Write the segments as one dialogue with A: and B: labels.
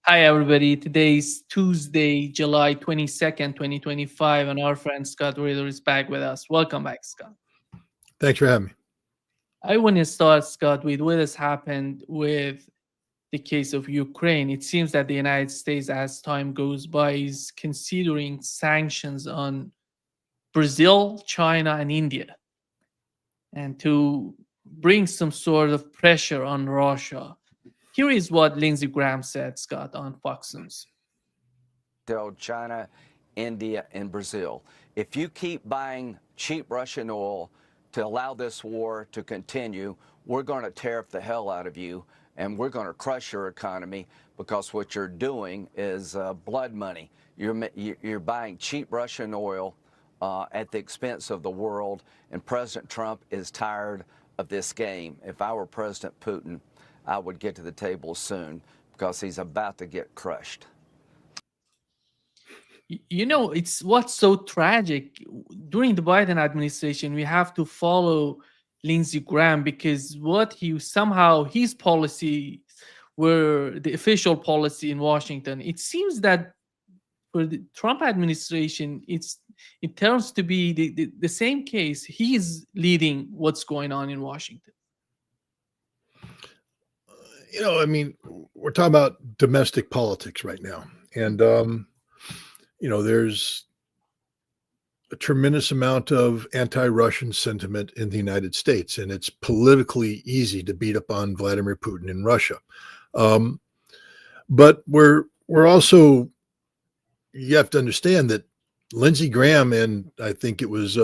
A: Hi, everybody. Today's Tuesday, July 22nd, 2025, and our friend Scott Ritter is back with us. Welcome back, Scott.
B: Thanks for having me.
A: I want to start, Scott, with what has happened with the case of Ukraine. It seems that the United States, as time goes by, is considering sanctions on Brazil, China, and India, and to bring some sort of pressure on Russia. Here is what Lindsey Graham said, Scott, on Fox News.
C: Tell China, India, and Brazil, if you keep buying cheap Russian oil to allow this war to continue, we're going to tariff the hell out of you, and we're going to crush your economy because what you're doing is blood money. You're buying cheap Russian oil at the expense of the world, and President Trump is tired of this game. If I were President Putin, I would get to the table soon because he's about to get crushed.
A: You know, it's what's so tragic. During the Biden administration, we have to follow Lindsey Graham because what he somehow his policies were the official policy in Washington. It seems that for the Trump administration, it turns to be the same case. He is leading what's going on in Washington.
B: We're talking about domestic politics right now. And, there's a tremendous amount of anti-Russian sentiment in the United States, and it's politically easy to beat up on Vladimir Putin in Russia. But we're also, you have to understand that Lindsey Graham and I think it was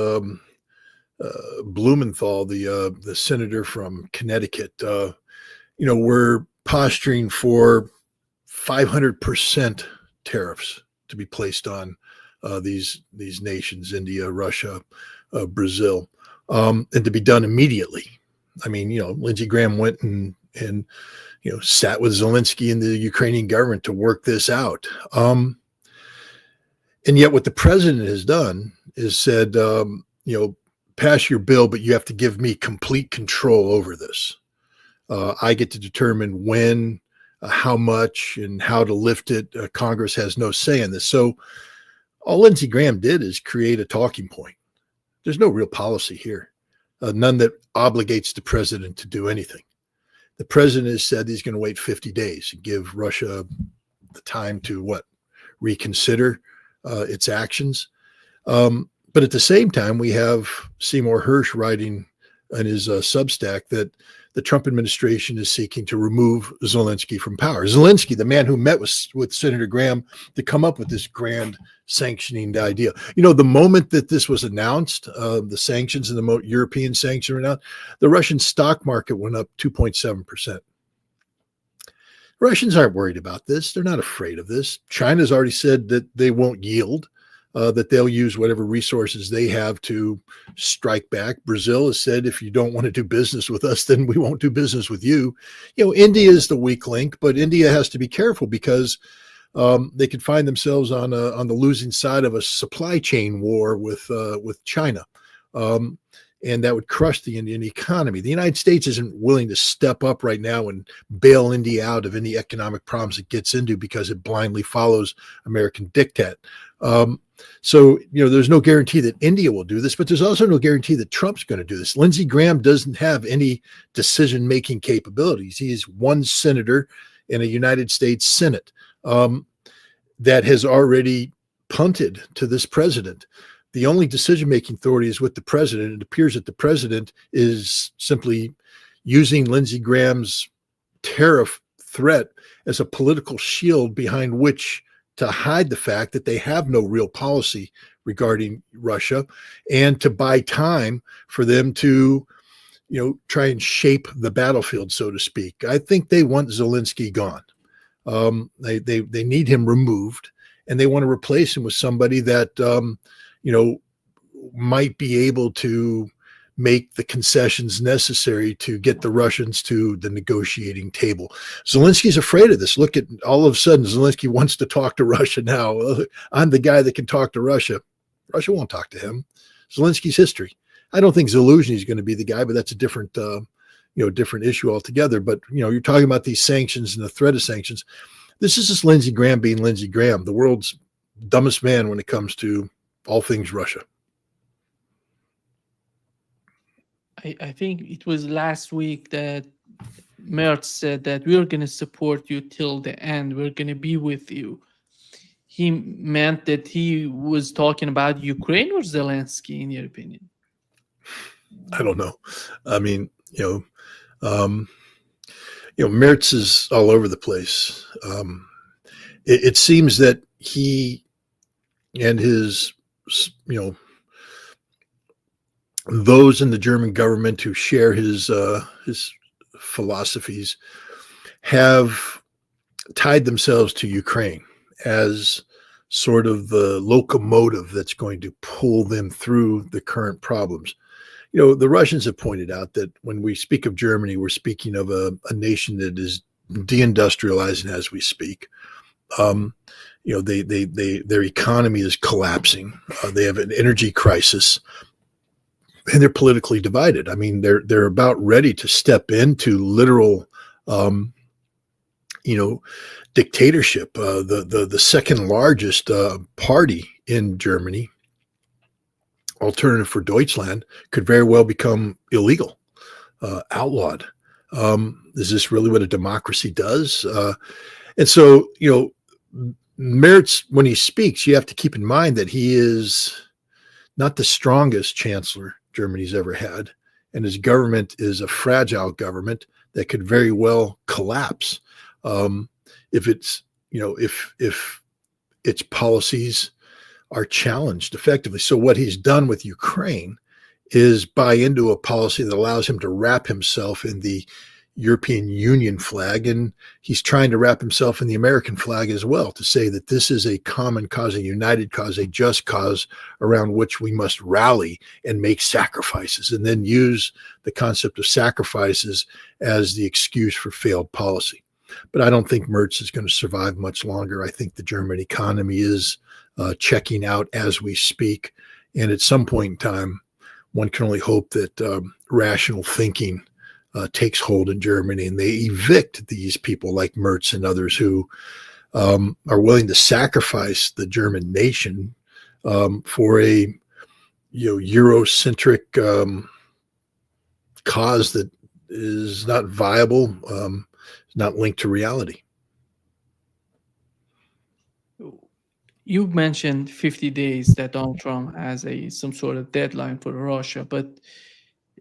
B: Blumenthal, the senator from Connecticut, we're posturing for 500% tariffs to be placed on these nations, India, Russia, Brazil, and to be done immediately. I mean, Lindsey Graham went and sat with Zelensky and the Ukrainian government to work this out. And yet what the president has done is said, pass your bill, but you have to give me complete control over this. I get to determine when, how much, and how to lift it. Congress has no say in this. So all Lindsey Graham did is create a talking point. There's no real policy here, none that obligates the president to do anything. The president has said he's going to wait 50 days and give Russia the time to reconsider its actions. But at the same time, we have Seymour Hersh writing in his Substack that the Trump administration is seeking to remove Zelensky from power. Zelensky, the man who met with Senator Graham to come up with this grand sanctioning idea. The moment that this was announced, the sanctions and the European sanctions were announced, the Russian stock market went up 2.7%. Russians aren't worried about this. They're not afraid of this. China's already said that they won't yield, that they'll use whatever resources they have to strike back. Brazil has said, if you don't want to do business with us, then we won't do business with you. India is the weak link, but India has to be careful because they could find themselves on the losing side of a supply chain war with China. And that would crush the Indian economy. The United States isn't willing to step up right now and bail India out of any economic problems it gets into because it blindly follows American diktat. So, there's no guarantee that India will do this, but there's also no guarantee that Trump's going to do this. Lindsey Graham doesn't have any decision-making capabilities. He's one senator in a United States Senate that has already punted to this president. The only decision-making authority is with the president. It appears that the president is simply using Lindsey Graham's tariff threat as a political shield behind which to hide the fact that they have no real policy regarding Russia and to buy time for them to, try and shape the battlefield, so to speak. I think they want Zelensky gone. They need him removed, and they want to replace him with somebody that, might be able to make the concessions necessary to get the Russians to the negotiating table. Zelensky's afraid of this. Look at all of a sudden, Zelensky wants to talk to Russia now. I'm the guy that can talk to Russia. Russia won't talk to him. Zelensky's history. I don't think Zelensky is going to be the guy, but that's a different, different issue altogether. But, you're talking about these sanctions and the threat of sanctions. This is just Lindsey Graham being Lindsey Graham, the world's dumbest man when it comes to all things Russia.
A: I think it was last week that Merz said that we're going to support you till the end. We're going to be with you. He meant that he was talking about Ukraine or Zelensky, in your opinion?
B: I don't know. I mean, Merz is all over the place. It seems that he and his, those in the German government who share his philosophies have tied themselves to Ukraine as sort of the locomotive that's going to pull them through the current problems. The Russians have pointed out that when we speak of Germany, we're speaking of a nation that is deindustrializing as we speak. Their economy is collapsing. They have an energy crisis, and they're politically divided. I mean, they're about ready to step into literal, dictatorship. The second largest party in Germany, Alternative for Deutschland, could very well become illegal, outlawed. Is this really what a democracy does? And so, Merz, when he speaks, you have to keep in mind that he is not the strongest chancellor Germany's ever had, and his government is a fragile government that could very well collapse if its policies are challenged effectively. So what he's done with Ukraine is buy into a policy that allows him to wrap himself in the European Union flag, and he's trying to wrap himself in the American flag as well, to say that this is a common cause, a united cause, a just cause around which we must rally and make sacrifices, and then use the concept of sacrifices as the excuse for failed policy. But I don't think Merz is going to survive much longer. I think the German economy is checking out as we speak, and at some point in time, one can only hope that rational thinking takes hold in Germany, and they evict these people like Merz and others who are willing to sacrifice the German nation for a Eurocentric cause that is not viable, not linked to reality.
A: You mentioned 50 days that Donald Trump has some sort of deadline for Russia, but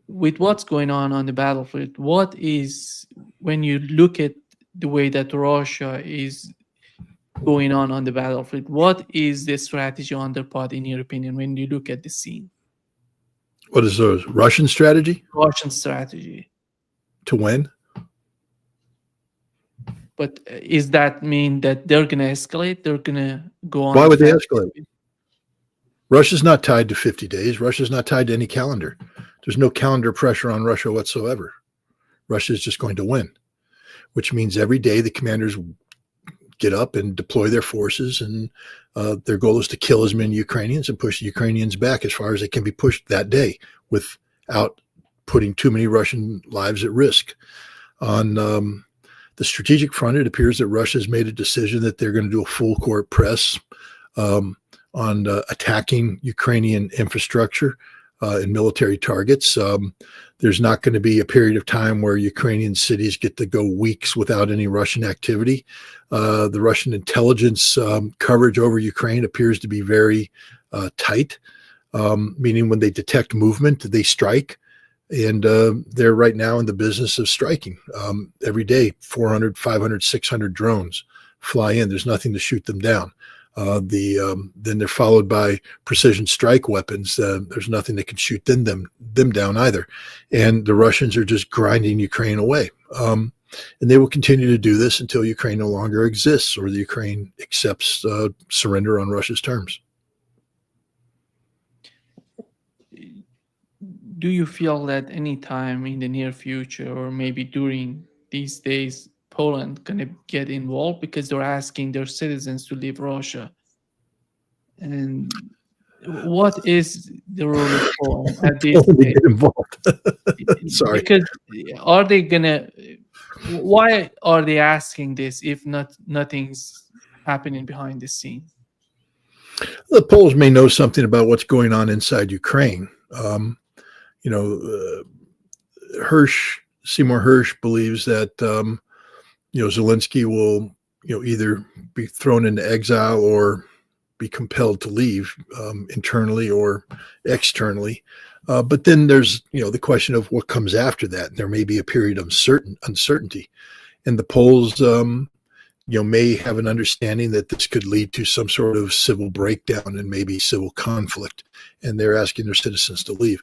A: with what's going on the battlefield, when you look at the way that Russia is going on the battlefield, what is the strategy on their part, in your opinion, when you look at the scene?
B: What is the Russian strategy?
A: Russian strategy.
B: To win?
A: But is that mean that they're going to escalate? They're going to go on?
B: Why would they escalate? Russia's not tied to 50 days. Russia's not tied to any calendar. There's no calendar pressure on Russia whatsoever. Russia is just going to win, which means every day the commanders get up and deploy their forces, and their goal is to kill as many Ukrainians and push the Ukrainians back as far as they can be pushed that day without putting too many Russian lives at risk. On the strategic front, it appears that Russia has made a decision that they're going to do a full court press on attacking Ukrainian infrastructure and military targets. There's not going to be a period of time where Ukrainian cities get to go weeks without any Russian activity. The Russian intelligence coverage over Ukraine appears to be very tight, meaning when they detect movement, they strike. And they're right now in the business of striking. Every day, 400, 500, 600 drones fly in. There's nothing to shoot them down. Then they're followed by precision strike weapons. There's nothing that can shoot them down either. And the Russians are just grinding Ukraine away. And they will continue to do this until Ukraine no longer exists or the Ukraine accepts surrender on Russia's terms.
A: Do you feel that any time in the near future, or maybe during these days, Poland going to get involved because they're asking their citizens to leave Russia? And what is the role of Poland at this stage?
B: Get involved. Sorry.
A: Because are they going to Why are they asking this if nothing's happening behind the scenes?
B: The Poles may know something about what's going on inside Ukraine. You know, Seymour Hersh believes that Zelensky will either be thrown into exile or be compelled to leave internally or externally. But then there's the question of what comes after that. There may be a period of uncertainty, and the Poles may have an understanding that this could lead to some sort of civil breakdown and maybe civil conflict, and they're asking their citizens to leave.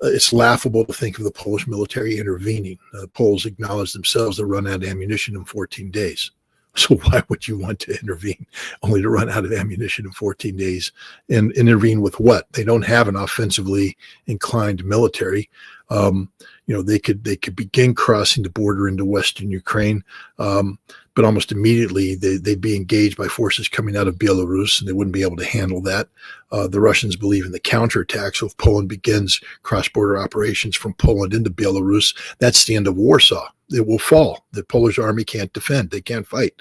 B: It's laughable to think of the Polish military intervening. The Poles acknowledge themselves to run out of ammunition in 14 days. So why would you want to intervene only to run out of ammunition in 14 days? And intervene with what? They don't have an offensively inclined military. They could begin crossing the border into Western Ukraine, but almost immediately they'd be engaged by forces coming out of Belarus, and they wouldn't be able to handle that. The Russians believe in the counterattack. So if Poland begins cross-border operations from Poland into Belarus, that's the end of Warsaw. It will fall. The Polish army can't defend. They can't fight.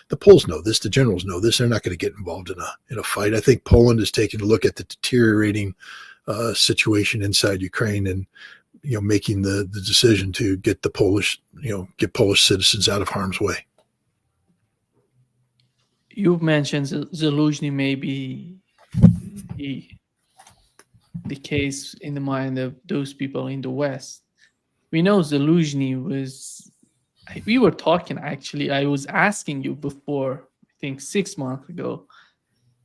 B: The Poles know this. The generals know this. They're not going to get involved in a fight. I think Poland is taking a look at the deteriorating situation inside Ukraine and making the decision to get the Polish citizens out of harm's way.
A: You've mentioned Zelensky may be the case in the mind of those people in the West. We know Zelensky was, we were talking actually, I was asking you before, I think 6 months ago,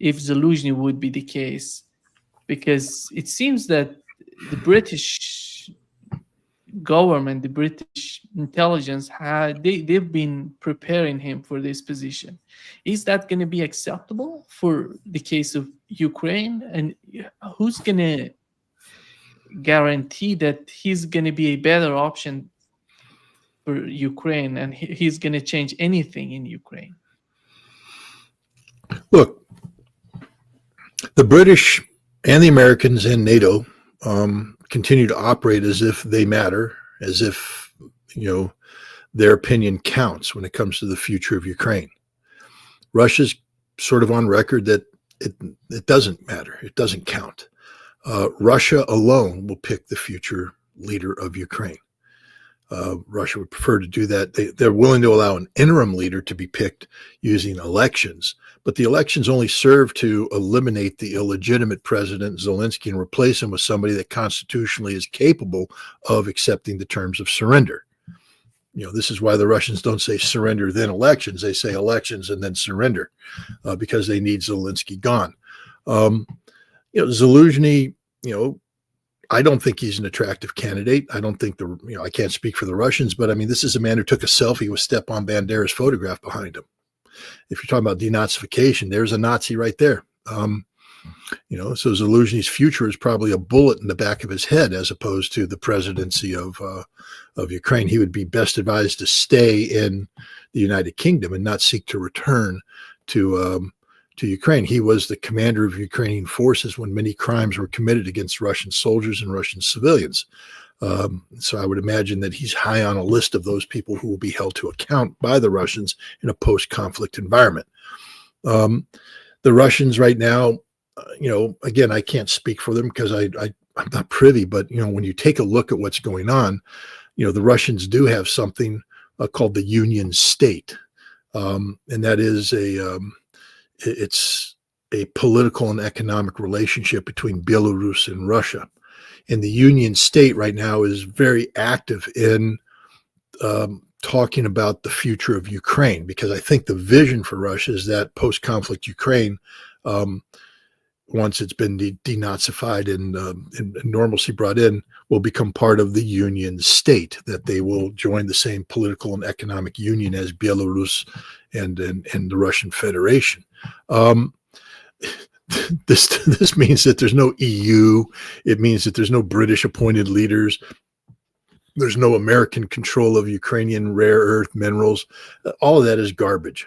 A: if Zelensky would be the case, because it seems that the British government, the British intelligence, they've been preparing him for this position. Is that going to be acceptable for the case of Ukraine? And who's going to guarantee that he's going to be a better option for Ukraine and he's going to change anything in Ukraine?
B: Look, the British and the Americans and NATO continue to operate as if they matter, as if their opinion counts when it comes to the future of Ukraine. Russia's sort of on record that it doesn't matter. It doesn't count. Russia alone will pick the future leader of Ukraine. Russia would prefer to do that. They're willing to allow an interim leader to be picked using elections, but the elections only serve to eliminate the illegitimate president, Zelensky, and replace him with somebody that constitutionally is capable of accepting the terms of surrender. This is why the Russians don't say surrender, then elections. They say elections and then surrender because they need Zelensky gone. Zelensky, I don't think he's an attractive candidate. I don't think I can't speak for the Russians, but I mean, this is a man who took a selfie with Stepan Bandera's photograph behind him. If you're talking about denazification, there's a Nazi right there. So Zelensky's future is probably a bullet in the back of his head as opposed to the presidency of Ukraine. He would be best advised to stay in the United Kingdom and not seek to return to Ukraine. He was the commander of Ukrainian forces when many crimes were committed against Russian soldiers and Russian civilians. So I would imagine that he's high on a list of those people who will be held to account by the Russians in a post-conflict environment. The Russians right now, again, I can't speak for them because I'm not privy, but, when you take a look at what's going on, the Russians do have something called the Union State. And that is it's a political and economic relationship between Belarus and Russia. And the Union State right now is very active in talking about the future of Ukraine, because I think the vision for Russia is that post-conflict Ukraine, once it's been denazified and normalcy brought in, will become part of the Union State, that they will join the same political and economic union as Belarus and the Russian Federation. This means that there's no EU. It means that there's no British appointed leaders. There's no American control of Ukrainian rare earth minerals. All of that is garbage.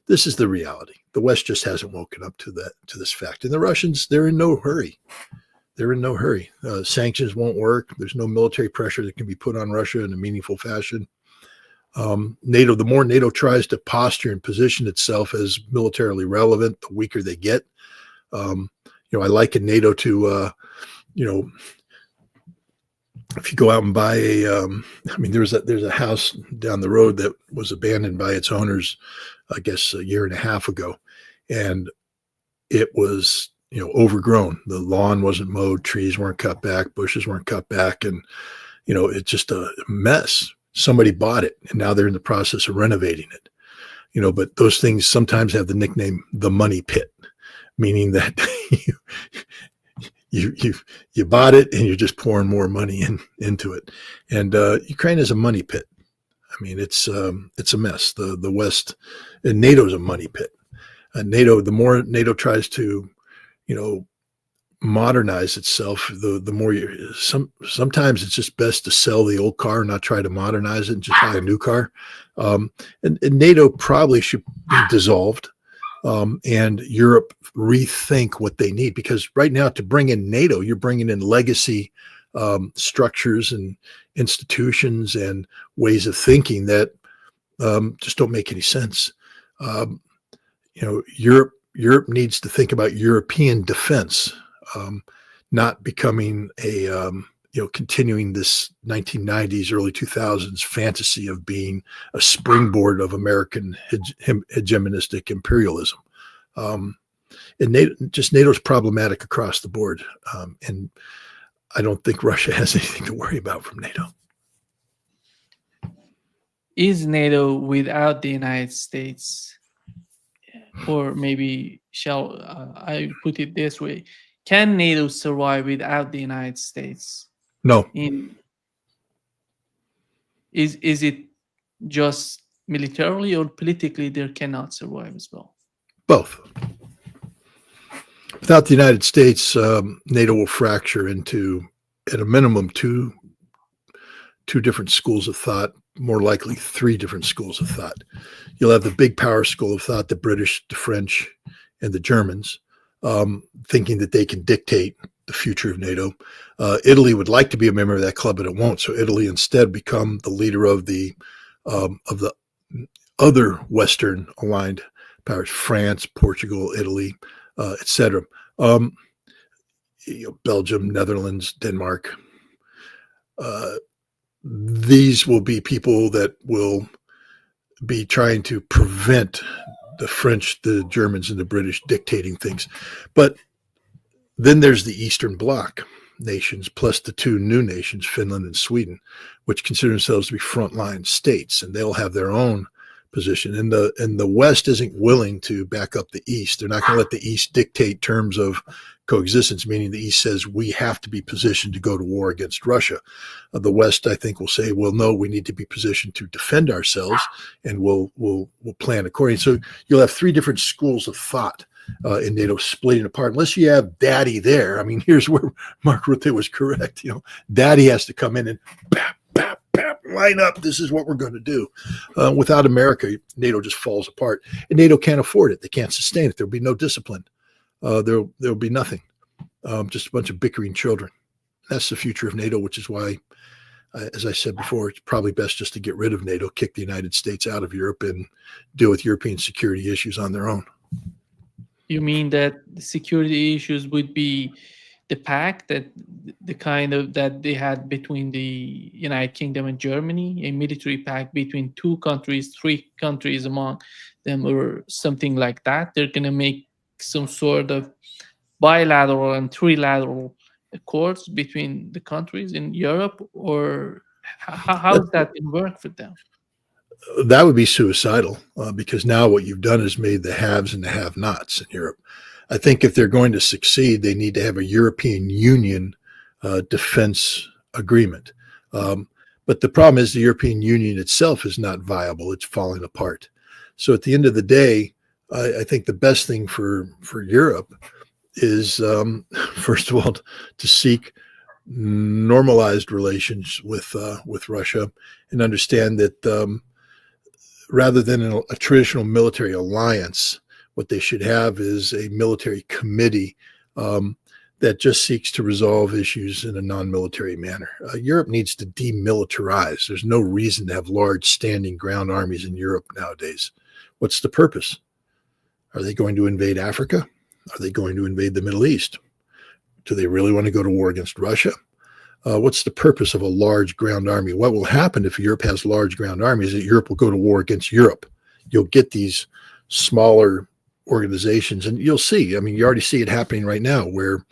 B: This is the reality. The West just hasn't woken up to this fact. And the Russians, they're in no hurry. They're in no hurry. Sanctions won't work. There's no military pressure that can be put on Russia in a meaningful fashion. NATO, the more NATO tries to posture and position itself as militarily relevant, the weaker they get. I liken NATO to, if you go out and buy there's a house down the road that was abandoned by its owners, I guess a year and a half ago, and it was, overgrown. The lawn wasn't mowed, trees weren't cut back, bushes weren't cut back, and it's just a mess. Somebody bought it, and now they're in the process of renovating it. But those things sometimes have the nickname the money pit, meaning that you bought it and you're just pouring more money into it. And Ukraine is a money pit. I mean, it's a mess. The West, and NATO's a money pit. NATO, the more NATO tries to, modernize itself, the more sometimes it's just best to sell the old car and not try to modernize it and just buy a new car. And NATO probably should be dissolved, and Europe rethink what they need, because right now to bring in NATO, you're bringing in legacy structures and institutions and ways of thinking that just don't make any sense. Europe needs to think about European defense, not becoming a continuing this 1990s, early 2000s fantasy of being a springboard of American hegemonistic imperialism. And NATO's problematic across the board, and I don't think Russia has anything to worry about from NATO.
A: Is NATO without the United States, or maybe shall I put it this way? Can NATO survive without the United States?
B: No.
A: Is it just militarily or politically there cannot survive as well?
B: Both. Without the United States, NATO will fracture into, at a minimum, two different schools of thought, more likely three different schools of thought. You'll have the big power school of thought, the British, the French, and the Germans, thinking that they can dictate the future of NATO. Italy would like to be a member of that club, but it won't. So Italy instead become the leader of the other Western aligned powers: France, Portugal, Italy, etc. Belgium, Netherlands, Denmark. These will be people that will be trying to prevent the French, the Germans, and the British dictating things. But then there's the Eastern Bloc nations, plus the two new nations, Finland and Sweden, which consider themselves to be frontline states, and they'll have their own position. And the West isn't willing to back up the East. They're not going to let the East dictate terms of coexistence, meaning the East says we have to be positioned to go to war against Russia. The West, I think, will say, well, no, we need to be positioned to defend ourselves, and we'll plan accordingly. So you'll have three different schools of thought in NATO splitting apart, unless you have Daddy there. I mean, here's where Mark Rutte was correct. Daddy has to come in and bap, bap, bap, line up. This is what we're going to do. Without America, NATO just falls apart, and NATO can't afford it. They can't sustain it. There'll be no discipline. There'll be nothing. Just a bunch of bickering children. That's the future of NATO, which is why, as I said before, it's probably best just to get rid of NATO, kick the United States out of Europe, and deal with European security issues on their own.
A: You mean that the security issues would be the pact, that the kind of that they had between the United Kingdom and Germany, a military pact between two countries, three countries among them, or something like that? They're going to make some sort of bilateral and trilateral accords between the countries in Europe, or how does that work for them?
B: That would be suicidal, because now what you've done is made the haves and the have-nots in Europe. I think if they're going to succeed, they need to have a European Union defense agreement. But the problem is the European Union itself is not viable. It's falling apart. So at the end of the day, I think the best thing for Europe is, first of all, to seek normalized relations with Russia, and understand that rather than a traditional military alliance, what they should have is a military committee that just seeks to resolve issues in a non-military manner. Europe needs to demilitarize. There's no reason to have large standing ground armies in Europe nowadays. What's the purpose? Are they going to invade Africa? Are they going to invade the Middle East? Do they really want to go to war against Russia? What's the purpose of a large ground army? What will happen if Europe has large ground armies? That Europe will go to war against Europe. You'll get these smaller organizations, and you'll see. I mean, you already see it happening right now, where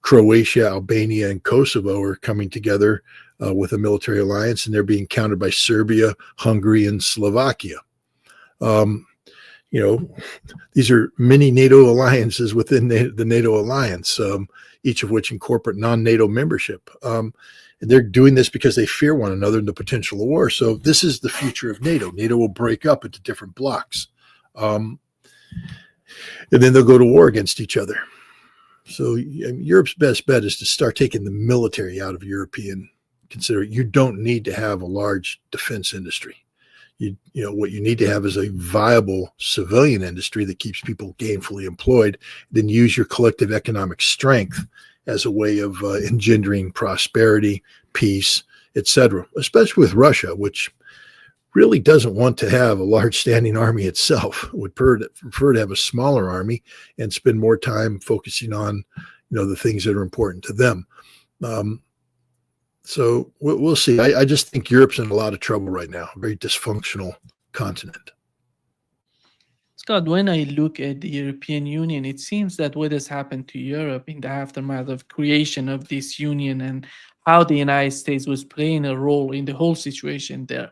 B: Croatia, Albania, and Kosovo are coming together with a military alliance, and they're being countered by Serbia, Hungary, and Slovakia. These are mini NATO alliances within the NATO alliance, each of which incorporate non-NATO membership. And they're doing this because they fear one another and the potential of war. So this is the future of NATO. NATO will break up into different blocks. And then they'll go to war against each other. So Europe's best bet is to start taking the military out of European consideration. You don't need to have a large defense industry. What you need to have is a viable civilian industry that keeps people gainfully employed, then use your collective economic strength as a way of engendering prosperity, peace, etc., especially with Russia, which really doesn't want to have a large standing army itself, would prefer to have a smaller army and spend more time focusing on, the things that are important to them. So we'll see. I just think Europe's in a lot of trouble right now, a very dysfunctional continent.
A: Scott, when I look at the European Union, it seems that what has happened to Europe in the aftermath of creation of this union and how the United States was playing a role in the whole situation there,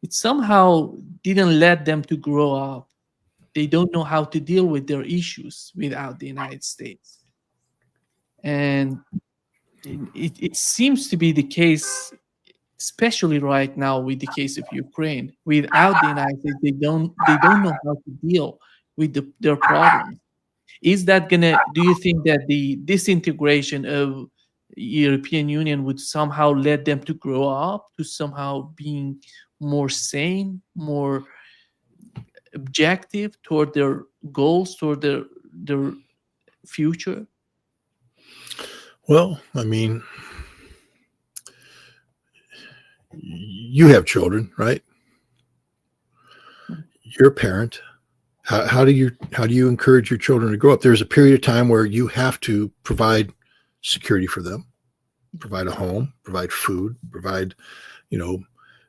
A: it somehow didn't let them to grow up. They don't know how to deal with their issues without the United States. And it seems to be the case, especially right now with the case of Ukraine. Without the United States, they don't know how to deal with their problems. Is that gonna? Do you think that the disintegration of European Union would somehow let them to grow up to somehow being more sane, more objective toward their goals, toward their future?
B: Well, I mean, you have children, right? You're a parent. How do you encourage your children to grow up? There's a period of time where you have to provide security for them, provide a home, provide food, provide,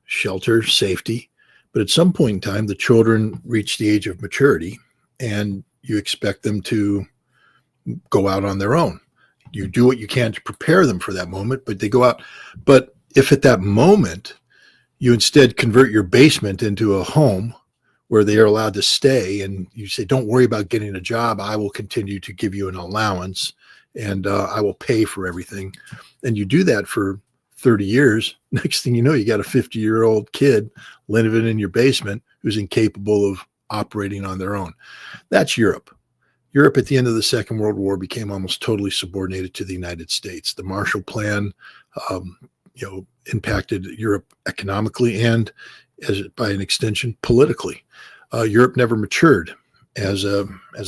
B: shelter, safety. But at some point in time, the children reach the age of maturity, and you expect them to go out on their own. You do what you can to prepare them for that moment, but they go out. But if at that moment you instead convert your basement into a home where they are allowed to stay, and you say, don't worry about getting a job, I will continue to give you an allowance, and I will pay for everything. And you do that for 30 years. Next thing you know, you got a 50-year-old kid living in your basement who's incapable of operating on their own. That's Europe. Europe at the end of the Second World War became almost totally subordinated to the United States. The Marshall Plan, impacted Europe economically and, by an extension, politically. Europe never matured as a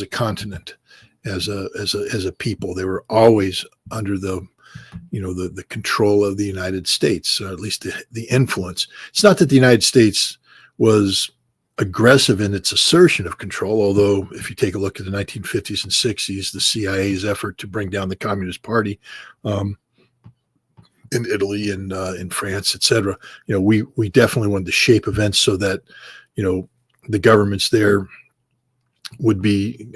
B: continent, as a people. They were always under the control of the United States, or at least the influence. It's not that the United States was aggressive in its assertion of control, although if you take a look at the 1950s and 60s, the CIA's effort to bring down the Communist Party in Italy and in France, etc., we definitely wanted to shape events so that the governments there would be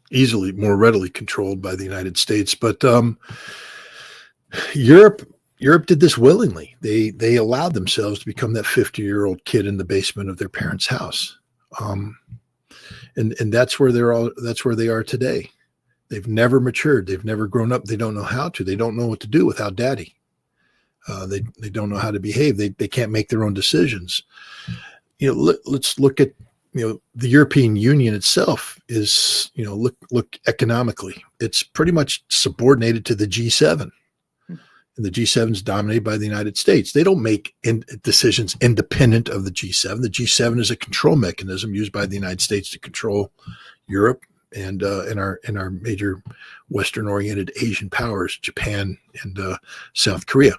B: easily, more readily controlled by the United States. But Europe did this willingly. They allowed themselves to become that 50-year-old kid in the basement of their parents' house, and that's where they are today. They've never matured. They've never grown up. They don't know how to. They don't know what to do without daddy. They don't know how to behave. They can't make their own decisions. Let's look at the European Union itself is look economically. It's pretty much subordinated to the G7. And the G7 is dominated by the United States. They don't make decisions independent of the G7. The G7 is a control mechanism used by the United States to control Europe and our major Western-oriented Asian powers, Japan and South Korea.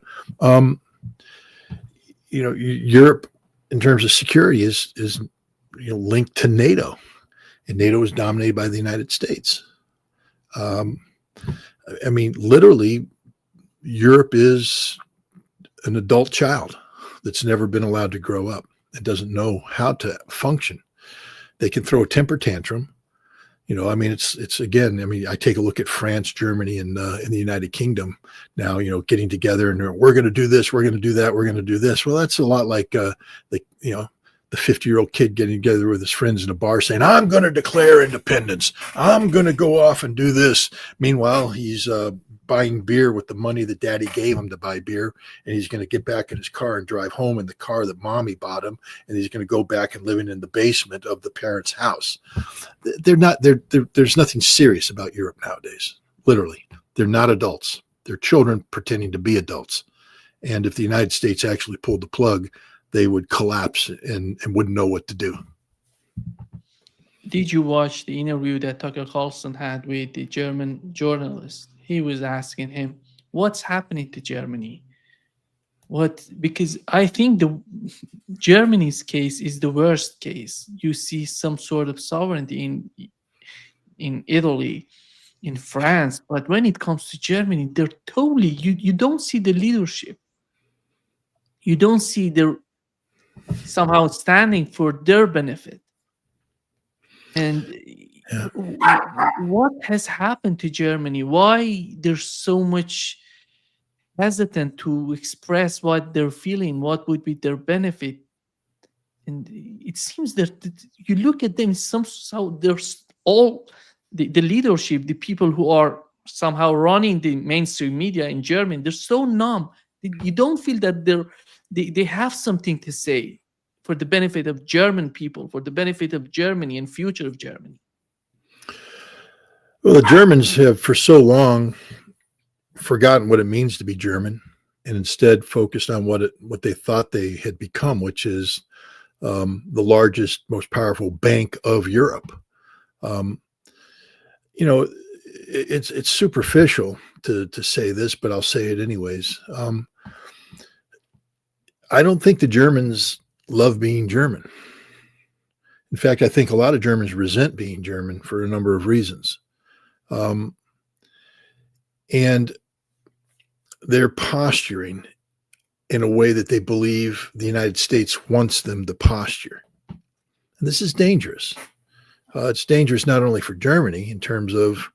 B: Europe, in terms of security, is linked to NATO, and NATO is dominated by the United States. Literally, Europe is an adult child that's never been allowed to grow up and doesn't know how to function. They can throw a temper tantrum. It's again, I take a look at France, Germany, and in the United Kingdom now, getting together and we're going to do this, we're going to do that, we're going to do this. Well, that's a lot like the 50-year-old kid getting together with his friends in a bar saying, I'm going to declare independence. I'm going to go off and do this. Meanwhile, he's buying beer with the money that daddy gave him to buy beer. And he's going to get back in his car and drive home in the car that mommy bought him. And he's going to go back and living in the basement of the parents' house. There's nothing serious about Europe nowadays. Literally, they're not adults. They're children pretending to be adults. And if the United States actually pulled the plug, they would collapse and wouldn't know what to do.
A: Did you watch the interview that Tucker Carlson had with the German journalist? He was asking him, what's happening to Germany? Because I think the Germany's case is the worst case. You see some sort of sovereignty in Italy, in France, but when it comes to Germany, they're totally, you don't see the leadership. You don't see the somehow standing for their benefit. And what has happened to Germany? Why they're so much hesitant to express what they're feeling, what would be their benefit? And it seems that you look at them, somehow there's all the leadership, the people who are somehow running the mainstream media in Germany, they're so numb. You don't feel that they have something to say for the benefit of German people, for the benefit of Germany and future of Germany.
B: Well, the Germans have for so long forgotten what it means to be German and instead focused on what they thought they had become, which is the largest, most powerful bank of Europe. It's superficial to say this, but I'll say it anyways. I don't think the Germans love being German. In fact, I think a lot of Germans resent being German for a number of reasons. And they're posturing in a way that they believe the United States wants them to posture. And this is dangerous. It's dangerous not only for Germany in terms of,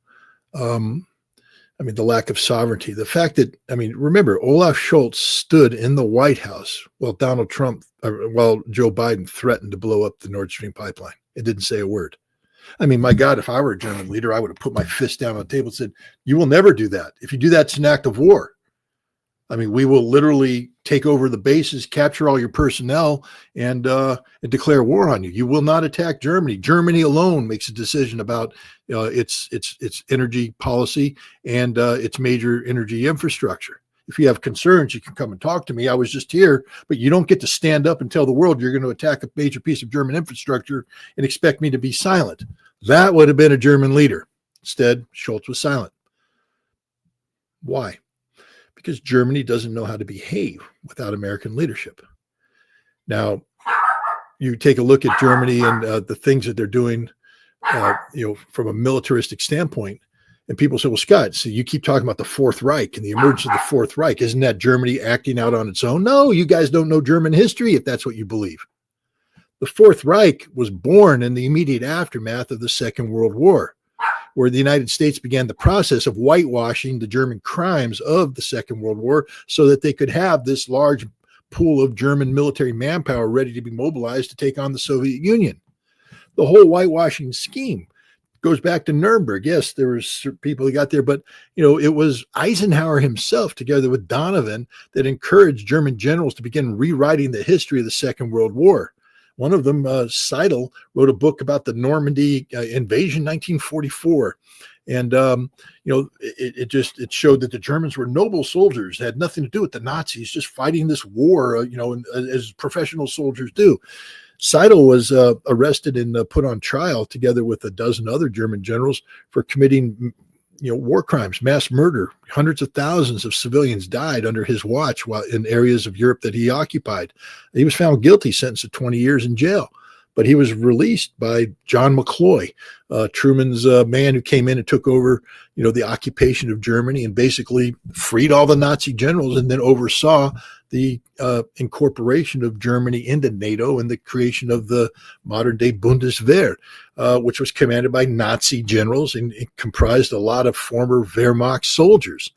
B: the lack of sovereignty. The fact that, remember, Olaf Scholz stood in the White House while Joe Biden threatened to blow up the Nord Stream pipeline. It didn't say a word. My God, if I were a German leader, I would have put my fist down on the table and said, you will never do that. If you do that, it's an act of war. We will literally take over the bases, capture all your personnel, and declare war on you. You will not attack Germany. Germany alone makes a decision about its energy policy and its major energy infrastructure. If you have concerns, you can come and talk to me. I was just here, but you don't get to stand up and tell the world you're going to attack a major piece of German infrastructure and expect me to be silent. That would have been a German leader. Instead, Scholz was silent. Why? Because Germany doesn't know how to behave without American leadership. Now, you take a look at Germany and the things that they're doing, from a militaristic standpoint, and people say, well, Scott, so you keep talking about the Fourth Reich and the emergence of the Fourth Reich. Isn't that Germany acting out on its own? No, you guys don't know German history if that's what you believe. The Fourth Reich was born in the immediate aftermath of the Second World War, where the United States began the process of whitewashing the German crimes of the Second World War so that they could have this large pool of German military manpower ready to be mobilized to take on the Soviet Union. The whole whitewashing scheme goes back to Nuremberg. Yes, there was people who got there, but it was Eisenhower himself, together with Donovan, that encouraged German generals to begin rewriting the history of the Second World War. One of them, Seidel, wrote a book about the Normandy invasion, 1944. And, it showed that the Germans were noble soldiers, had nothing to do with the Nazis, just fighting this war, as professional soldiers do. Seidel was arrested and put on trial together with a dozen other German generals for committing war crimes, mass murder. Hundreds of thousands of civilians died under his watch while in areas of Europe that he occupied. He was found guilty, sentenced to 20 years in jail, but he was released by John McCloy, Truman's man who came in and took over, the occupation of Germany and basically freed all the Nazi generals and then oversaw the incorporation of Germany into NATO and the creation of the modern-day Bundeswehr, which was commanded by Nazi generals and it comprised a lot of former Wehrmacht soldiers.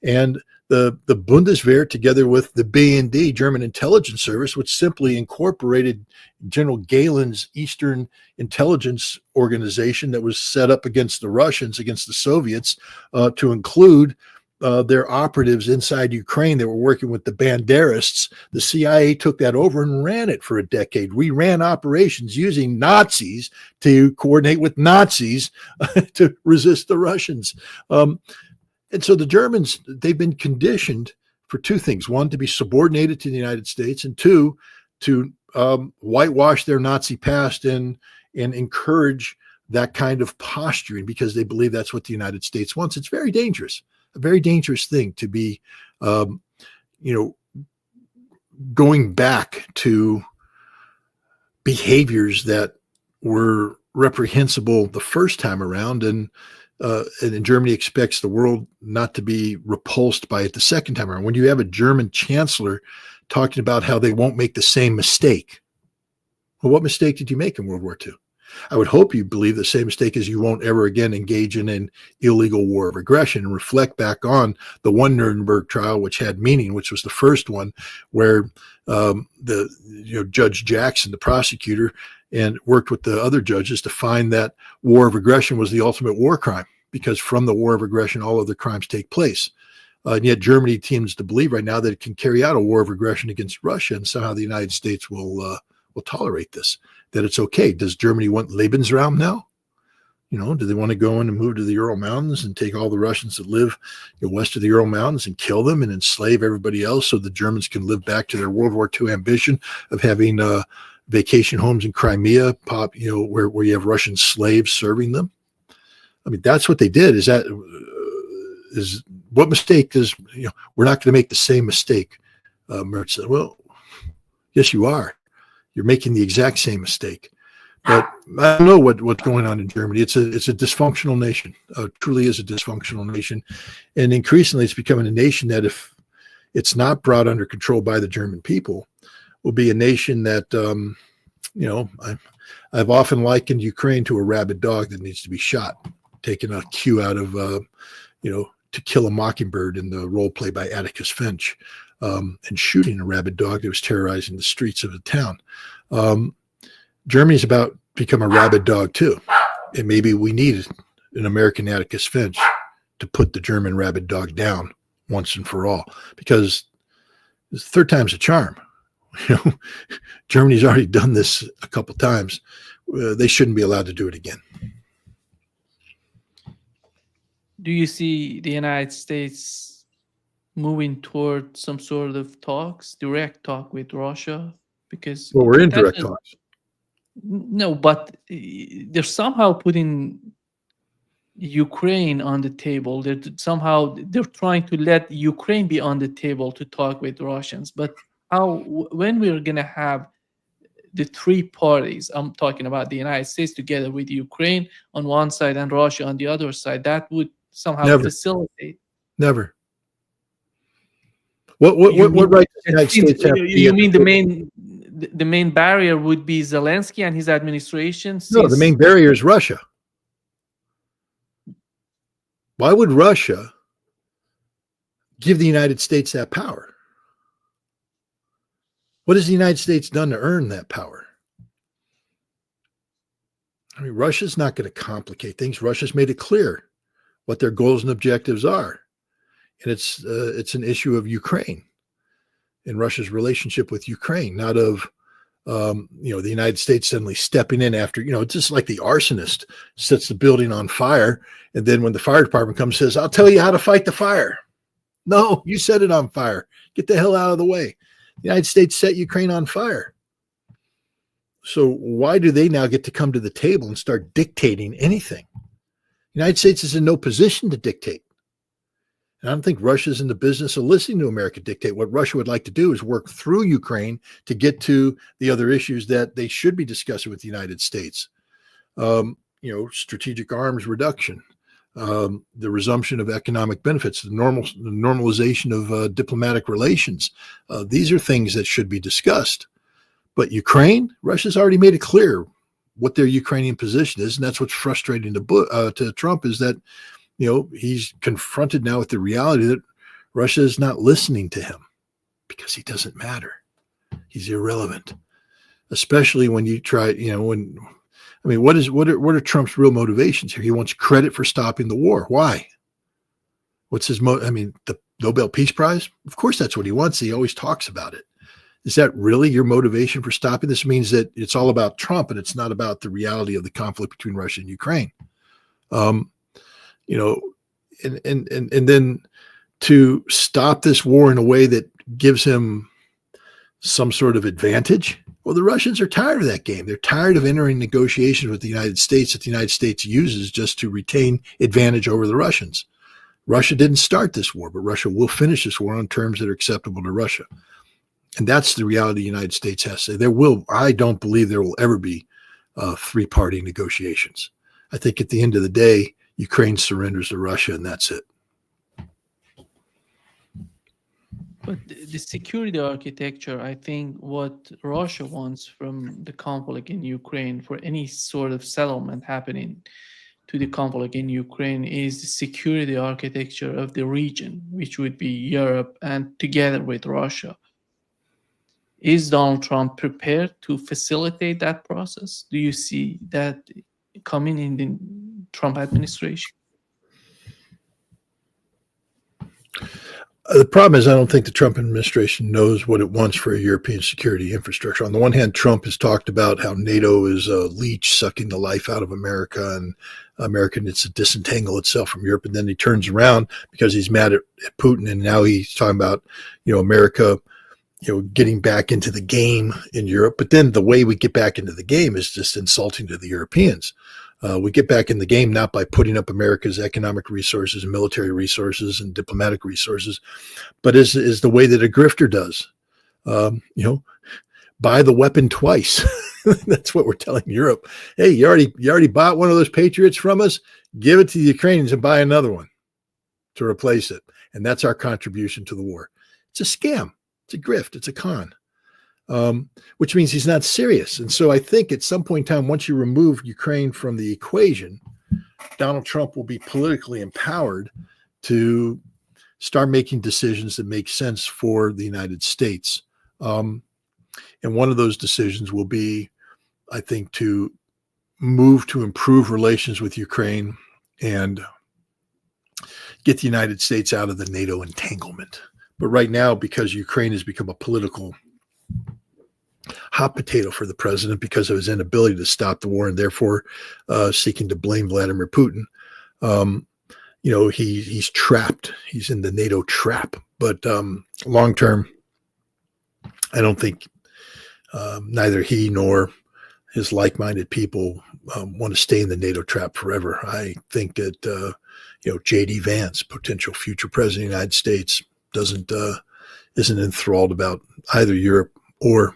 B: And the Bundeswehr, together with the BND, German Intelligence Service, which simply incorporated General Galen's Eastern Intelligence Organization that was set up against the Russians, against the Soviets, to include their operatives inside Ukraine that were working with the Banderists. The CIA took that over and ran it for a decade. We ran operations using Nazis to coordinate with Nazis to resist the Russians. And so the Germans, they've been conditioned for two things. One, to be subordinated to the United States, and two, to whitewash their Nazi past and encourage that kind of posturing because they believe that's what the United States wants. It's very dangerous, a very dangerous thing to be, going back to behaviors that were reprehensible the first time around, and Germany expects the world not to be repulsed by it the second time around. When you have a German chancellor talking about how they won't make the same mistake, well, what mistake did you make in World War II? I would hope you believe the same mistake as you won't ever again engage in an illegal war of aggression and reflect back on the one Nuremberg trial, which had meaning, which was the first one where Judge Jackson, the prosecutor, and worked with the other judges to find that war of aggression was the ultimate war crime, because from the war of aggression, all other crimes take place. And yet Germany seems to believe right now that it can carry out a war of aggression against Russia, and somehow the United States will tolerate this, that it's okay. Does Germany want Lebensraum now? Do they want to go in and move to the Ural Mountains and take all the Russians that live west of the Ural Mountains and kill them and enslave everybody else so the Germans can live back to their World War II ambition of having vacation homes in Crimea, where you have Russian slaves serving them? I mean, that's what they did. What mistake we're not going to make the same mistake. Mertz said, well, yes, you are. You're making the exact same mistake. But I don't know what's going on in Germany. It's a dysfunctional nation. Truly is a dysfunctional nation. And increasingly it's becoming a nation that, if it's not brought under control by the German people, will be a nation that, I've often likened Ukraine to a rabid dog that needs to be shot, taking a cue out of, To Kill a Mockingbird in the role play by Atticus Finch, and shooting a rabid dog that was terrorizing the streets of the town. Germany's about to become a rabid dog too. And maybe we need an American Atticus Finch to put the German rabid dog down once and for all, because the third time's a charm. Germany's already done this a couple times. They shouldn't be allowed to do it again.
A: Do you see the United States moving toward some sort of direct talk with Russia? Because
B: we're in direct talks.
A: No, but they're somehow putting Ukraine on the table. They're trying to let Ukraine be on the table to talk with Russians. But when we're gonna have the three parties, I'm talking about the United States together with Ukraine on one side and Russia on the other side, that would somehow facilitate.
B: Never. What right does the United States have?
A: You mean the main barrier would be Zelensky and his administration?
B: No, the main barrier is Russia. Why would Russia give the United States that power? What has the United States done to earn that power? I mean, Russia's not going to complicate things. Russia's made it clear what their goals and objectives are. And it's an issue of Ukraine and Russia's relationship with Ukraine, not of, the United States suddenly stepping in after, it's just like the arsonist sets the building on fire. And then when the fire department comes and says, I'll tell you how to fight the fire. No, you set it on fire. Get the hell out of the way. The United States set Ukraine on fire. So why do they now get to come to the table and start dictating anything? The United States is in no position to dictate. And I don't think Russia's in the business of listening to America dictate. What Russia would like to do is work through Ukraine to get to the other issues that they should be discussing with the United States. Strategic arms reduction, the resumption of economic benefits, the normalization of diplomatic relations. These are things that should be discussed. But Ukraine, Russia's already made it clear what their Ukrainian position is, and that's what's frustrating to Trump is that, he's confronted now with the reality that Russia is not listening to him because he doesn't matter. He's irrelevant, especially when you try, what are Trump's real motivations here? He wants credit for stopping the war. Why? What's his the Nobel Peace Prize? Of course, that's what he wants. He always talks about it. Is that really your motivation for stopping this? Means that it's all about Trump and it's not about the reality of the conflict between Russia and Ukraine. And then to stop this war in a way that gives him some sort of advantage. Well, the Russians are tired of that game. They're tired of entering negotiations with the United States that the United States uses just to retain advantage over the Russians. Russia didn't start this war, but Russia will finish this war on terms that are acceptable to Russia. And that's the reality the United States has to say. I don't believe there will ever be three-party negotiations. I think at the end of the day, Ukraine surrenders to Russia, and that's it.
A: But the security architecture, I think what Russia wants from the conflict in Ukraine, for any sort of settlement happening to the conflict in Ukraine, is the security architecture of the region, which would be Europe and together with Russia. Is Donald Trump prepared to facilitate that process? Do you see that coming in the Trump administration?
B: The problem is I don't think the Trump administration knows what it wants for a European security infrastructure. On the one hand, Trump has talked about how NATO is a leech sucking the life out of America and America needs to disentangle itself from Europe. And then he turns around because he's mad at Putin. And now he's talking about, America, getting back into the game in Europe. But then the way we get back into the game is just insulting to the Europeans. We get back in the game not by putting up America's economic resources and military resources and diplomatic resources, but is the way that a grifter does. Buy the weapon twice. That's what we're telling Europe. Hey, you already bought one of those Patriots from us. Give it to the Ukrainians and buy another one to replace it. And that's our contribution to the war. It's a scam. It's a grift. It's a con. Which means he's not serious. And so I think at some point in time, once you remove Ukraine from the equation, Donald Trump will be politically empowered to start making decisions that make sense for the United States. And one of those decisions will be, I think, to move to improve relations with Ukraine and get the United States out of the NATO entanglement. But right now, because Ukraine has become a political hot potato for the president because of his inability to stop the war and therefore seeking to blame Vladimir Putin. He's trapped. He's in the NATO trap. But long term, I don't think neither he nor his like-minded people want to stay in the NATO trap forever. I think that J.D. Vance, potential future president of the United States, isn't enthralled about either Europe or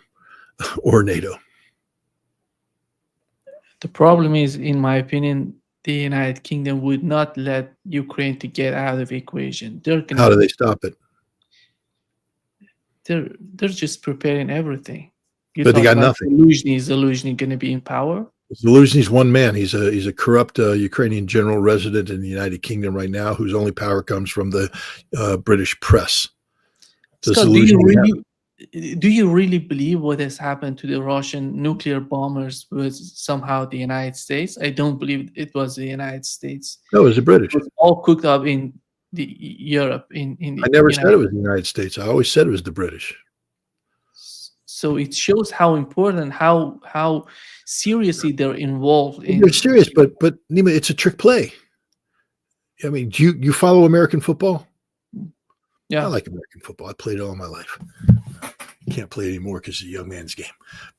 B: NATO.
A: The problem is, in my opinion, the United Kingdom would not let Ukraine to get out of the equation.
B: How do they stop it?
A: They're just preparing everything.
B: But they got nothing.
A: Zelensky going to be in power?
B: Zelensky's one man. He's a corrupt Ukrainian general resident in the United Kingdom right now, whose only power comes from the British press.
A: Scott, do you really believe what has happened to the Russian nuclear bombers was somehow the United States? I don't believe it was the United States.
B: No, it was the British.
A: It was all cooked up in the Europe. I
B: never said it was the United States. I always said it was the British.
A: So it shows how important, how seriously they're involved in.
B: They're serious, but Nima, it's a trick play. I mean, do you follow American football?
A: Yeah,
B: I like American football. I played it all my life. Can't play it anymore because it's a young man's game.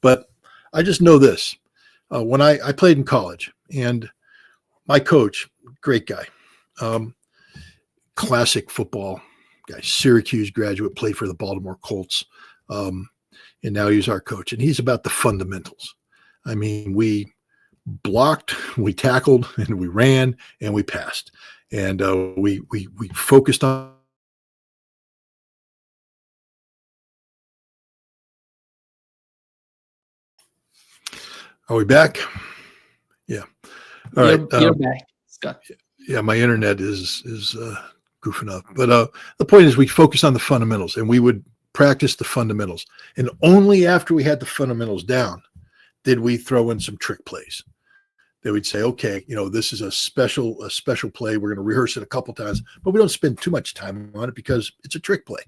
B: But I just know this. When I played in college, and my coach, great guy, classic football guy, Syracuse graduate, played for the Baltimore Colts, and now he's our coach. And he's about the fundamentals. I mean, we blocked, we tackled, and we ran, and we passed. And we focused on. Are we back? Yeah. All right.
A: You're back, Scott.
B: Yeah, my internet is goofing up. But the point is, we focused on the fundamentals, and we would practice the fundamentals. And only after we had the fundamentals down did we throw in some trick plays. They would say, okay, this is a special play. We're going to rehearse it a couple times, but we don't spend too much time on it because it's a trick play.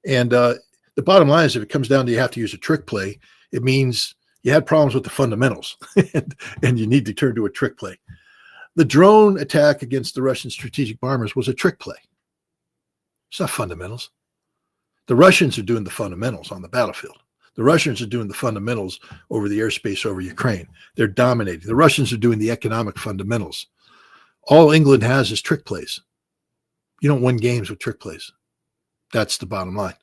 B: And the bottom line is, if it comes down to you have to use a trick play, it means you had problems with the fundamentals and you need to turn to a trick play. The drone attack against the Russian strategic bombers was a trick play. It's not fundamentals. The Russians are doing the fundamentals on the battlefield. The Russians are doing the fundamentals over the airspace over Ukraine. They're dominating. The Russians are doing the economic fundamentals. All England has is trick plays. You don't win games with trick plays. That's the bottom line.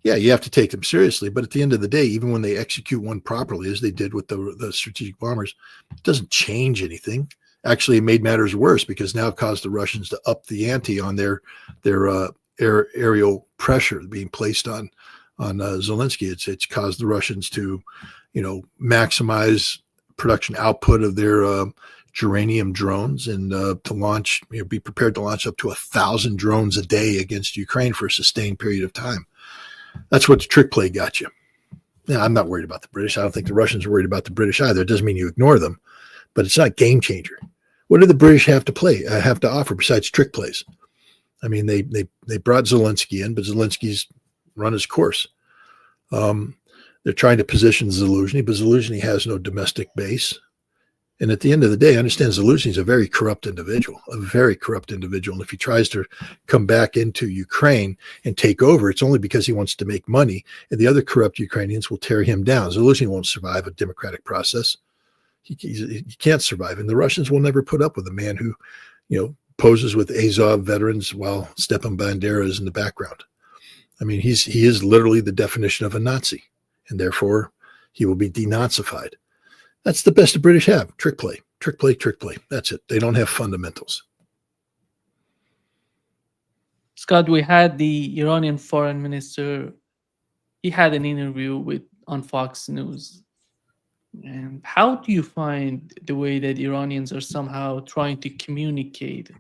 B: Yeah, you have to take them seriously, but at the end of the day, even when they execute one properly, as they did with the strategic bombers, it doesn't change anything. Actually, it made matters worse because now it caused the Russians to up the ante on their aerial pressure being placed on Zelensky. It's caused the Russians to, maximize production output of their geranium drones and to launch, be prepared to launch up to 1,000 drones a day against Ukraine for a sustained period of time. That's what the trick play got you. Now, I'm not worried about the British. I don't think the Russians are worried about the British either. It doesn't mean you ignore them, but it's not game changer. What do the British have to offer besides trick plays? I mean, they brought Zelensky in, but Zelensky's run his course. They're trying to position Zelensky, but Zelensky has no domestic base. And at the end of the day, I understand Zelensky is a very corrupt individual. And if he tries to come back into Ukraine and take over, it's only because he wants to make money, and the other corrupt Ukrainians will tear him down. Zelensky won't survive a democratic process. He can't survive. And the Russians will never put up with a man who, poses with Azov veterans while Stepan Bandera is in the background. I mean, he is literally the definition of a Nazi, and therefore he will be denazified. That's the best the British have. Trick play. That's it. They don't have fundamentals.
A: Scott, we had the Iranian foreign minister. He had an interview on Fox News. And how do you find the way that Iranians are somehow trying to communicate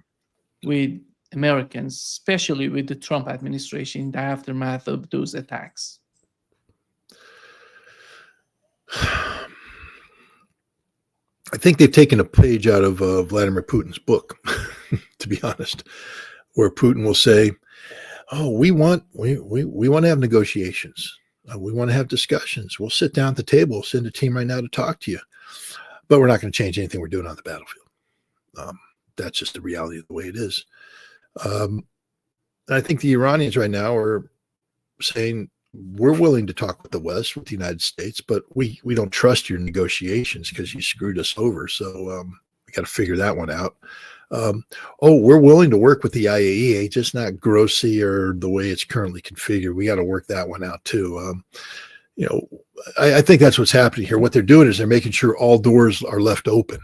A: with Americans, especially with the Trump administration, in the aftermath of those attacks?
B: I think they've taken a page out of Vladimir Putin's book, to be honest, where Putin will say, "Oh, we want to have negotiations. We want to have discussions. We'll sit down at the table, send a team right now to talk to you, but we're not going to change anything we're doing on the battlefield." That's just the reality of the way it is. I think the Iranians right now are saying, we're willing to talk with the West, with the United States, but we don't trust your negotiations because you screwed us over. So we got to figure that one out. We're willing to work with the IAEA, just not grossly or the way it's currently configured. We got to work that one out too. I think that's what's happening here. What they're doing is they're making sure all doors are left open,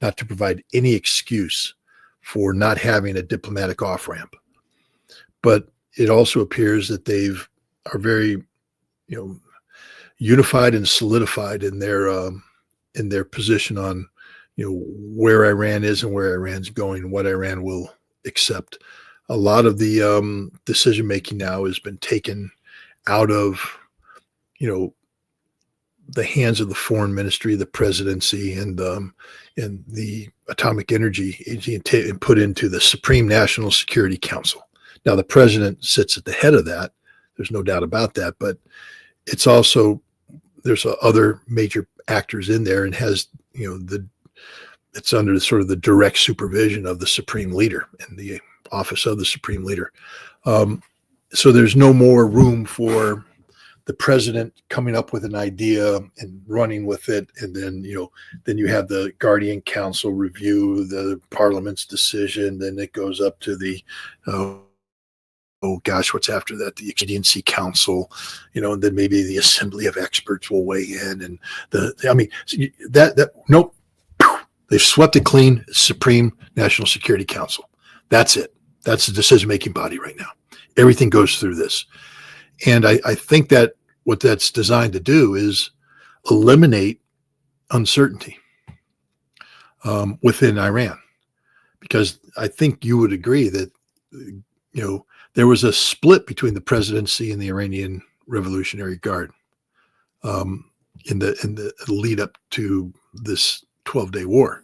B: not to provide any excuse for not having a diplomatic off-ramp. But it also appears that are very, unified and solidified in their position on, where Iran is and where Iran's going and what Iran will accept. A lot of the decision making now has been taken out of, the hands of the foreign ministry, the presidency, and the Atomic Energy Agency, and put into the Supreme National Security Council. Now, the president sits at the head of that. There's no doubt about that, but it's also, there's other major actors in there, and has, it's under sort of the direct supervision of the Supreme Leader and the office of the Supreme Leader. So there's no more room for the president coming up with an idea and running with it, and then then you have the Guardian Council review the Parliament's decision, then it goes up to the oh gosh, what's after that? The Expediency Council, and then maybe the Assembly of Experts will weigh in, and nope, they've swept it clean. Supreme National Security Council. That's it. That's the decision-making body right now. Everything goes through this. And I think that what that's designed to do is eliminate uncertainty within Iran. Because I think you would agree that, there was a split between the presidency and the Iranian Revolutionary Guard in the lead up to this 12-day war.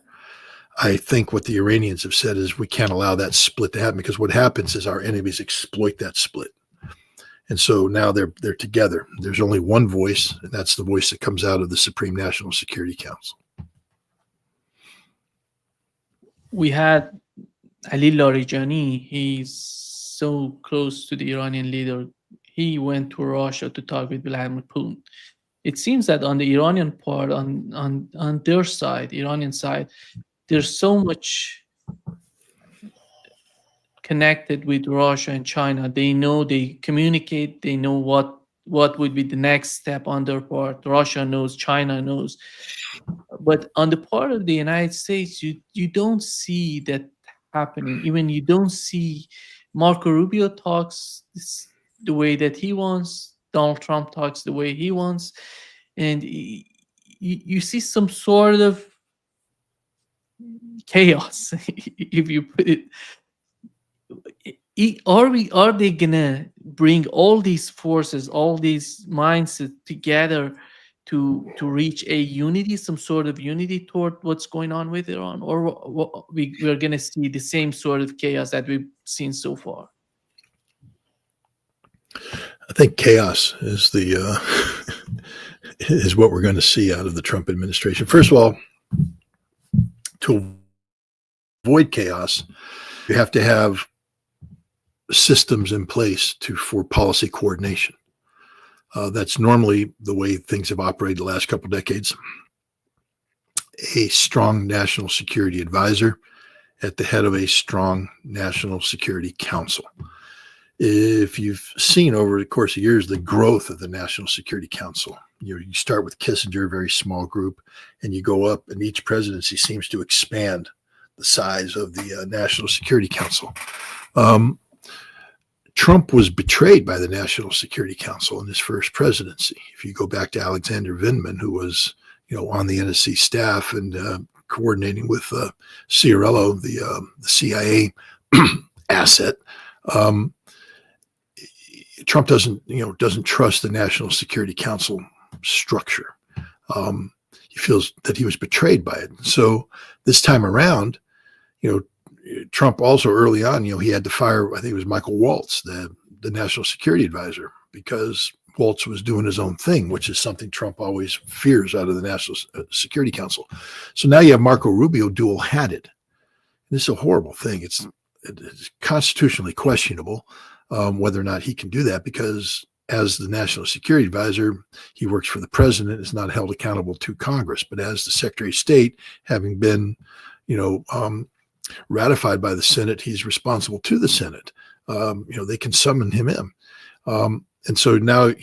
B: I think what the Iranians have said is we can't allow that split to happen, because what happens is our enemies exploit that split. And so now they're together. There's only one voice, and that's the voice that comes out of the Supreme National Security Council.
A: We had Ali Larijani. He's so close to the Iranian leader. He went to Russia to talk with Vladimir Putin. It seems that on the Iranian part, on their side, Iranian side, there's so much connected with Russia and China. They know, they communicate, they know what would be the next step on their part. Russia knows, China knows. But on the part of the United States, you don't see that happening. Even you don't see Marco Rubio talks the way that he wants. Donald Trump talks the way he wants. And you see some sort of chaos, if you put it. Are they gonna bring all these forces, all these mindsets together to reach a unity, some sort of unity toward what's going on with Iran, or we're gonna see the same sort of chaos that we've seen so far?
B: I think chaos is is what we're going to see out of the Trump administration. First of all, to avoid chaos, you have to have systems in place for policy coordination. That's normally the way things have operated the last couple of decades. A strong national security advisor at the head of a strong national security council. If you've seen over the course of years the growth of the National Security Council, you start with Kissinger, a very small group, and you go up, and each presidency seems to expand the size of the National Security Council. Trump was betrayed by the National Security Council in his first presidency. If you go back to Alexander Vindman, who was, on the NSC staff and coordinating with Ciarello, the CIA asset, Trump doesn't trust the National Security Council structure. He feels that he was betrayed by it. So this time around, Trump also early on, he had to fire, I think it was Michael Waltz, the National Security Advisor, because Waltz was doing his own thing, which is something Trump always fears out of the National Security Council. So now you have Marco Rubio dual-hatted. This is a horrible thing. It's constitutionally questionable whether or not he can do that, because as the National Security Advisor, he works for the president, is not held accountable to Congress. But as the Secretary of State, having been, ratified by the Senate, he's responsible to the Senate. They can summon him in. And so now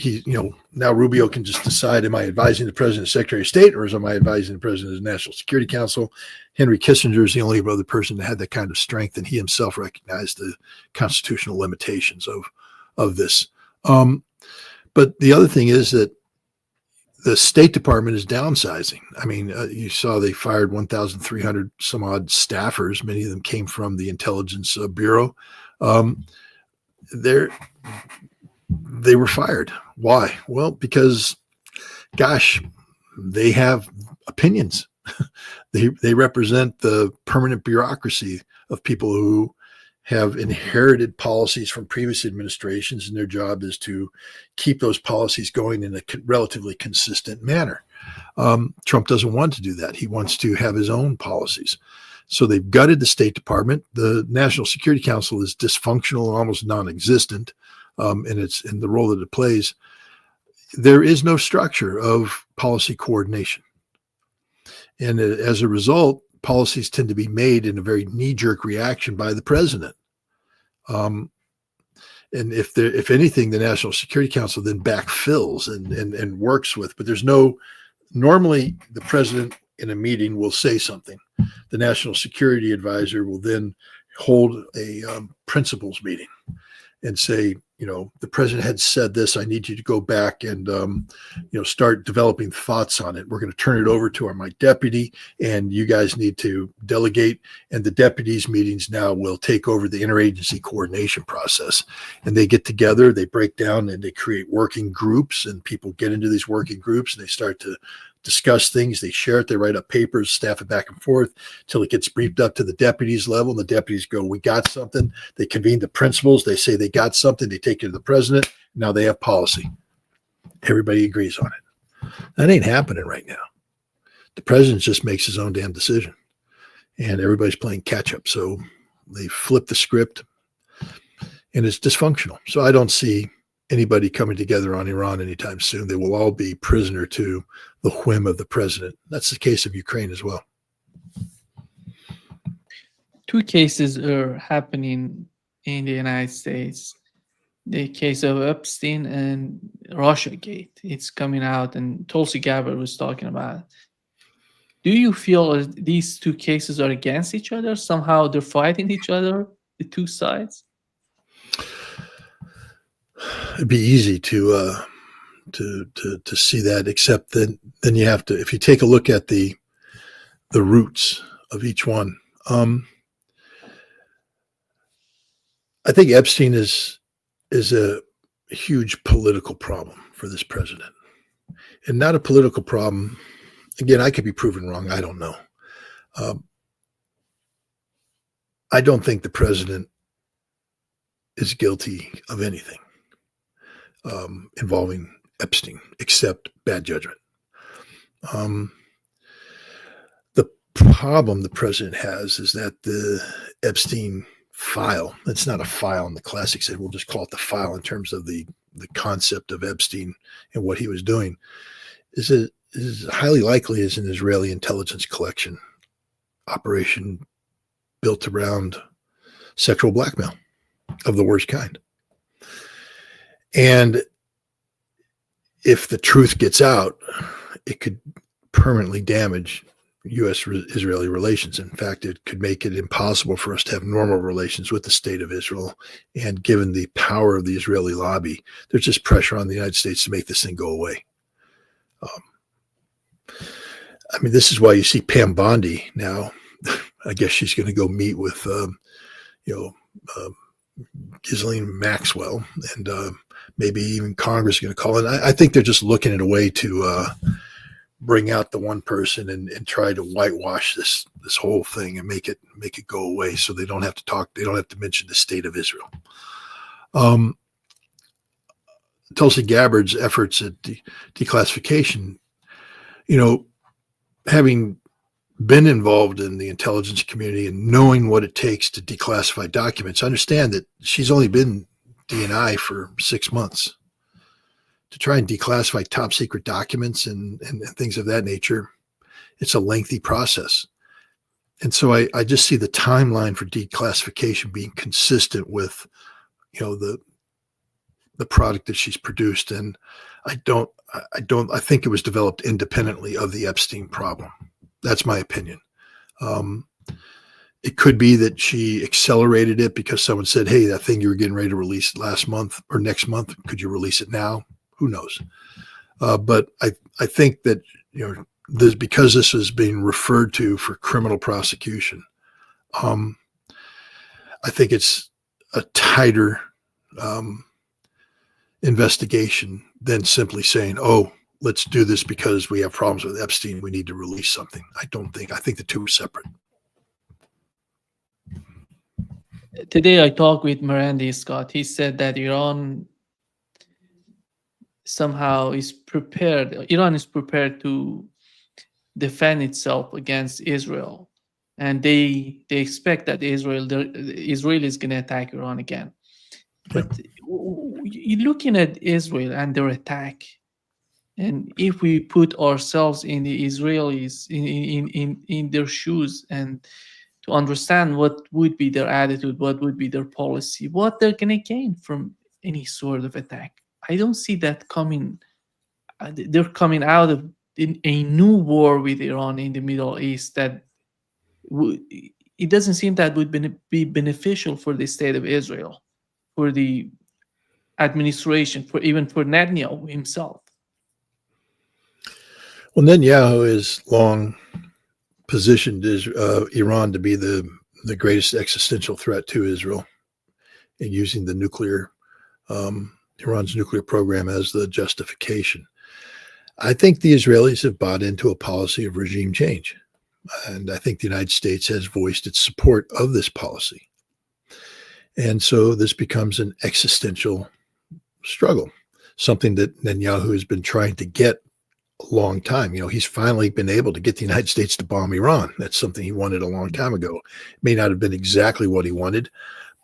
B: now Rubio can just decide, am I advising the president, Secretary of State, or am I advising the president of the National Security Council? Henry Kissinger is the only other person that had that kind of strength, and he himself recognized the constitutional limitations of this. But the other thing is that the State Department is downsizing. I mean, you saw they fired 1,300 some odd staffers. Many of them came from the Intelligence Bureau. They were fired. Why? Well, because, gosh, they have opinions. They represent the permanent bureaucracy of people who have inherited policies from previous administrations, and their job is to keep those policies going in a relatively consistent manner. Trump doesn't want to do that. He wants to have his own policies. So they've gutted the State Department. The National Security Council is dysfunctional and almost non-existent in the role that it plays. there is no structure of policy coordination. And as a result, policies tend to be made in a very knee-jerk reaction by the president. And if anything, the National Security Council then backfills and works with, but there's no, normally the president in a meeting will say something. The National Security Advisor will then hold a principals meeting and say, the president had said this, I need you to go back and, start developing thoughts on it. We're going to turn it over to my deputy, and you guys need to delegate. And the deputies meetings now will take over the interagency coordination process. And they get together, they break down, and they create working groups, and people get into these working groups and they start to discuss things. They share it, they write up papers, staff it back and forth till it gets briefed up to the deputies level. And the deputies go, we got something. They convene the principals. They say they got something. They take it to the president. Now they have policy. Everybody agrees on it. That ain't happening right now. The president just makes his own damn decision, and everybody's playing catch up. So they flip the script, and it's dysfunctional. So I don't see anybody coming together on Iran anytime soon. They will all be prisoner to the whim of the president. That's the case of Ukraine as well.
A: Two cases are happening in the United States. The case of Epstein and Russiagate. It's coming out, and Tulsi Gabbard was talking about it. Do you feel these two cases are against each other? Somehow they're fighting each other, the two sides?
B: It'd be easy to see that, except that then you have to, if you take a look at the roots of each one. I think Epstein is a huge political problem for this president, and not a political problem. Again, I could be proven wrong. I don't know. I don't think the president is guilty of anything involving Epstein, except bad judgment. The problem the president has is that the Epstein file, it's not a file in the classic sense, we'll just call it the file in terms of the concept of Epstein and what he was doing, is highly likely is an Israeli intelligence collection operation built around sexual blackmail of the worst kind. And if the truth gets out, it could permanently damage U.S.-Israeli relations. In fact, it could make it impossible for us to have normal relations with the state of Israel. And given the power of the Israeli lobby, there's just pressure on the United States to make this thing go away. I mean, this is why you see Pam Bondi now. I guess she's going to go meet with, Ghislaine Maxwell, and maybe even Congress is going to call in. I think they're just looking at a way to bring out the one person and try to whitewash this whole thing and make it go away, so they don't have to talk. They don't have to mention the state of Israel. Tulsi Gabbard's efforts at declassification, having been involved in the intelligence community and knowing what it takes to declassify documents, I understand that she's only been DNI for 6 months. To try and declassify top secret documents and things of that nature, it's a lengthy process. And so I just see the timeline for declassification being consistent with, the product that she's produced. And I think it was developed independently of the Epstein problem. That's my opinion. It could be that she accelerated it because someone said, hey, that thing you were getting ready to release last month or next month, could you release it now? Who knows? But I think that, because this is being referred to for criminal prosecution, I think it's a tighter investigation than simply saying, oh, let's do this because we have problems with Epstein. We need to release something. I think the two are separate.
A: Today I talked with Miranda Scott. He said that Iran is prepared to defend itself against Israel. And they expect that Israel is going to attack Iran again. But you're looking at Israel and their attack. And if we put ourselves in the Israelis in their shoes and to understand what would be their attitude, what would be their policy, what they're gonna gain from any sort of attack, I don't see that coming. They're coming out of in a new war with Iran in the Middle East that it doesn't seem that would be beneficial for the state of Israel, for the administration, for even for Netanyahu himself.
B: Well, Netanyahu has long positioned Iran to be the greatest existential threat to Israel, and using the Iran's nuclear program as the justification. I think the Israelis have bought into a policy of regime change, and I think the United States has voiced its support of this policy. And so this becomes an existential struggle, something that Netanyahu has been trying to get a long time. He's finally been able to get the United States to bomb Iran. That's something he wanted a long time ago. It may not have been exactly what he wanted,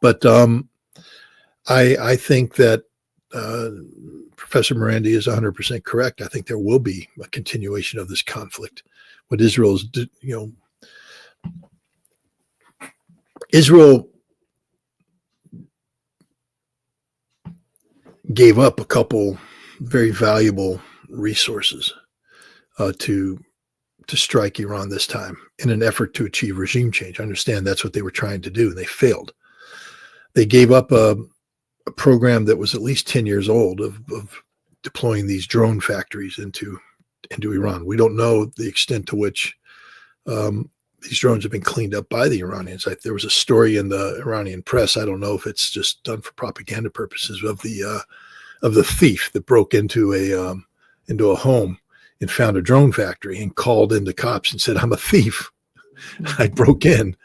B: but I think that Professor Morandi is 100% correct. I think there will be a continuation of this conflict. What Israel gave up a couple very valuable resources to strike Iran this time in an effort to achieve regime change. I understand that's what they were trying to do, and they failed. They gave up a program that was at least 10 years old of deploying these drone factories into Iran. We don't know the extent to which these drones have been cleaned up by the Iranians. There was a story in the Iranian press. I don't know if it's just done for propaganda purposes, of the thief that broke into a home and found a drone factory and called in the cops and said, "I'm a thief. I broke in,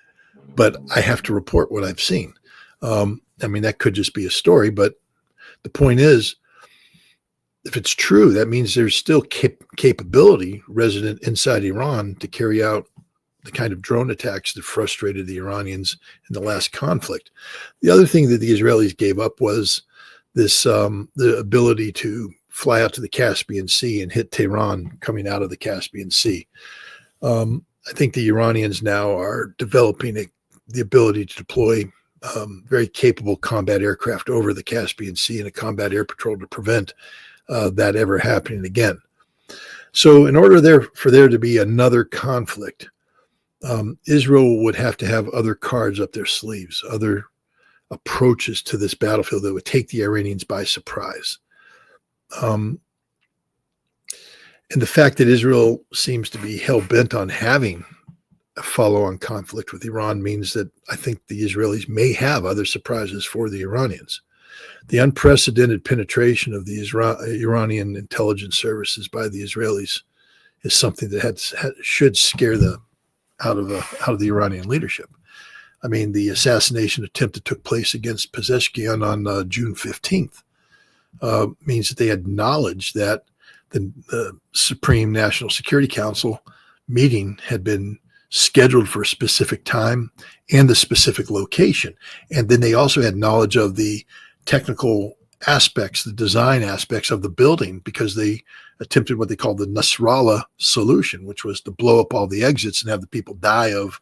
B: but I have to report what I've seen." That could just be a story, but the point is, if it's true, that means there's still capability resident inside Iran to carry out the kind of drone attacks that frustrated the Iranians in the last conflict. The other thing that the Israelis gave up was this the ability to fly out to the Caspian Sea and hit Tehran coming out of the Caspian Sea. I think the Iranians now are developing the ability to deploy very capable combat aircraft over the Caspian Sea and a combat air patrol to prevent that ever happening again. So in order for there to be another conflict, Israel would have to have other cards up their sleeves, other approaches to this battlefield that would take the Iranians by surprise. And the fact that Israel seems to be hell-bent on having a follow-on conflict with Iran means that I think the Israelis may have other surprises for the Iranians. The unprecedented penetration of the Iranian intelligence services by the Israelis is something that should scare out of the Iranian leadership. The assassination attempt that took place against Pezeshkian on June 15th means that they had knowledge that the Supreme National Security Council meeting had been scheduled for a specific time and the specific location. And then they also had knowledge of the technical aspects, the design aspects of the building, because they attempted what they called the Nasrallah solution, which was to blow up all the exits and have the people die of,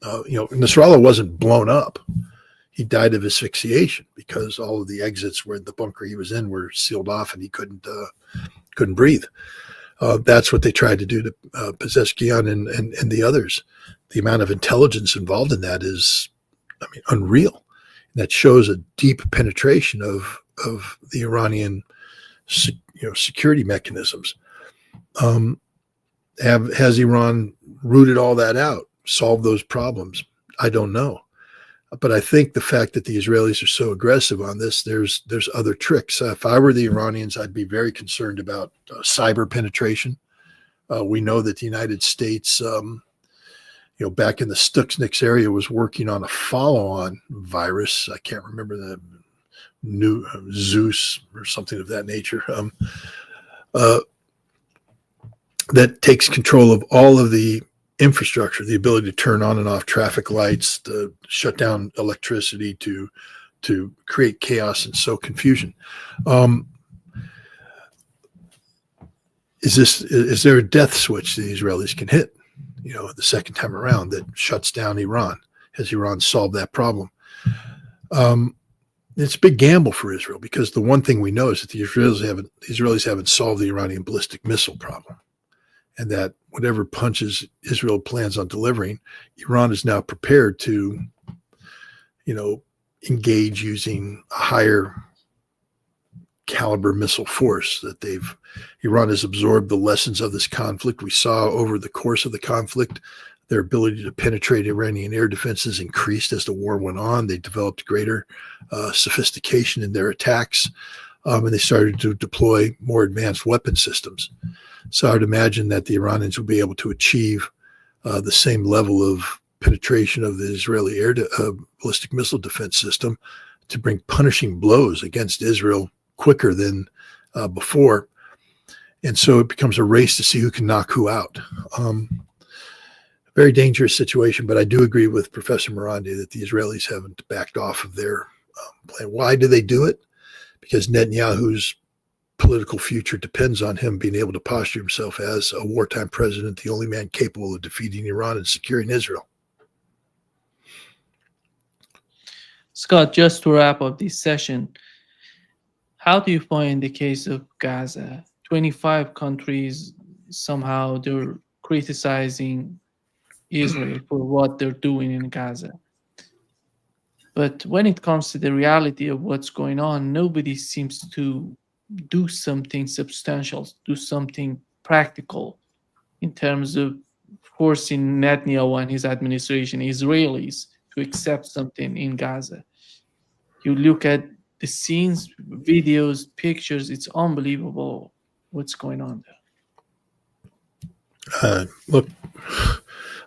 B: Nasrallah wasn't blown up. He died of asphyxiation because all of the exits where the bunker he was in were sealed off and he couldn't breathe. That's what they tried to do to Pezeshkian and the others. The amount of intelligence involved in that is, unreal. And that shows a deep penetration of the Iranian, security mechanisms. Has Iran rooted all that out, solved those problems? I don't know. But I think the fact that the Israelis are so aggressive on this, there's other tricks. If I were the Iranians, I'd be very concerned about cyber penetration. We know that the United States, back in the Stuxnet area, was working on a follow-on virus. I can't remember the new Zeus or something of that nature. That takes control of all of the infrastructure, the ability to turn on and off traffic lights, to shut down electricity, to create chaos and sow confusion. is there a death switch the Israelis can hit, the second time around that shuts down Iran? Has Iran solved that problem? It's a big gamble for Israel, because the one thing we know is that the Israelis haven't solved the Iranian ballistic missile problem, and that whatever punches Israel plans on delivering, Iran is now prepared to, engage using a higher caliber missile force. Iran has absorbed the lessons of this conflict. We saw over the course of the conflict, their ability to penetrate Iranian air defenses increased as the war went on. They developed greater sophistication in their attacks, and they started to deploy more advanced weapon systems. So I would imagine that the Iranians will be able to achieve the same level of penetration of the Israeli ballistic missile defense system to bring punishing blows against Israel quicker than before. And so it becomes a race to see who can knock who out. Very dangerous situation, but I do agree with Professor Morandi that the Israelis haven't backed off of their plan. Why do they do it? Because Netanyahu's political future depends on him being able to posture himself as a wartime president, the only man capable of defeating Iran and securing Israel.
A: Scott, just to wrap up this session, how do you find the case of Gaza? 25 countries, somehow they're criticizing Israel for what they're doing in Gaza. But when it comes to the reality of what's going on, nobody seems to do something substantial, do something practical in terms of forcing Netanyahu and his administration, Israelis, to accept something in Gaza. You look at the scenes, videos, pictures, it's unbelievable what's going on there.
B: Look,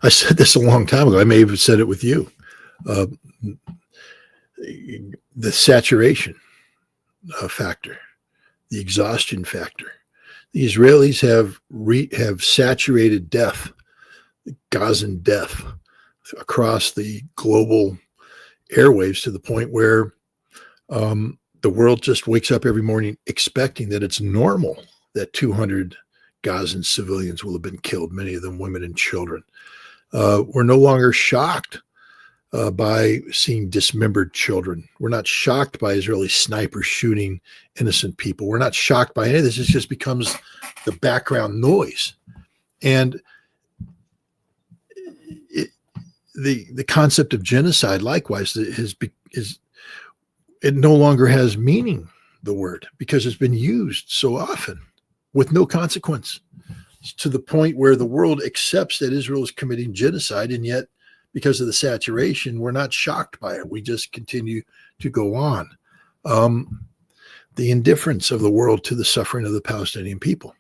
B: I said this a long time ago. I may have said it with you. The saturation factor, the exhaustion factor. The Israelis have saturated death, Gazan death, across the global airwaves to the point where the world just wakes up every morning expecting that it's normal that 200 Gazan civilians will have been killed, many of them women and children. We're no longer shocked by seeing dismembered children. We're not shocked by Israeli snipers shooting innocent people. We're not shocked by any of this. It just becomes the background noise. And the concept of genocide, likewise, it no longer has meaning, the word, because it's been used so often with no consequence, to the point where the world accepts that Israel is committing genocide, and yet, because of the saturation, we're not shocked by it. We just continue to go on. The indifference of the world to the suffering of the Palestinian people.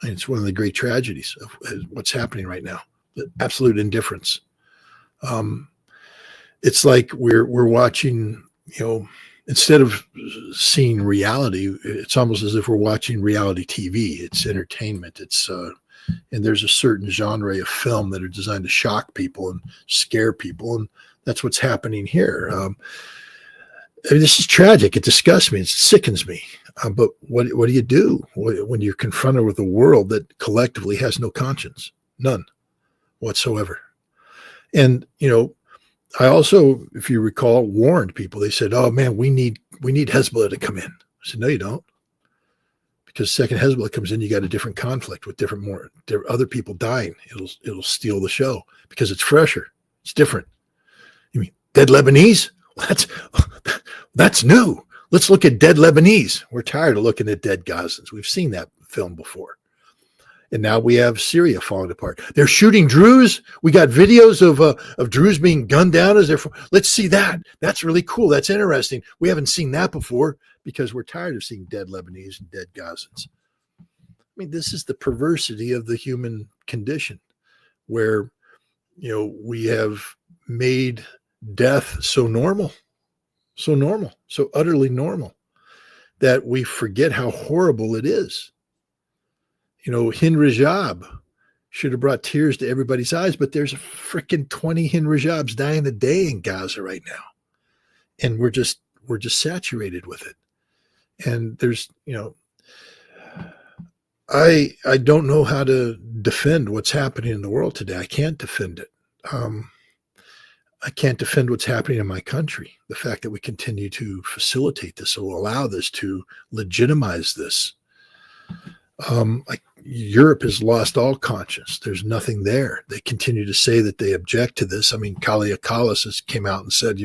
B: And it's one of the great tragedies of what's happening right now, the absolute indifference. It's like we're watching, instead of seeing reality, it's almost as if we're watching reality TV. It's entertainment. And there's a certain genre of film that are designed to shock people and scare people. And that's what's happening here. This is tragic. It disgusts me. It sickens me. But what do you do when you're confronted with a world that collectively has no conscience? None whatsoever. And, I also, if you recall, warned people. They said, "Oh man, we need Hezbollah to come in." I said, "No, you don't, because second Hezbollah comes in, you got a different conflict with other people dying. It'll steal the show because it's fresher, it's different." You mean dead Lebanese? That's new. Let's look at dead Lebanese. We're tired of looking at dead Gazans. We've seen that film before. And now we have Syria falling apart. They're shooting Druze. We got videos of Druze being gunned down as they're. Let's see that. That's really cool. That's interesting. We haven't seen that before because we're tired of seeing dead Lebanese and dead Gazans. I mean, this is the perversity of the human condition, where we have made death so normal, so utterly normal, that we forget how horrible it is. Hind Rajab should have brought tears to everybody's eyes, but there's a freaking 20 Hind Rajabs dying a day in Gaza right now. And we're just saturated with it. And there's, I don't know how to defend what's happening in the world today. I can't defend it. I can't defend what's happening in my country. The fact that we continue to facilitate this or allow this to legitimize this. Europe has lost all conscience. There's nothing there. They continue to say that they object to this. I mean, Kalia Kallas has came out and said,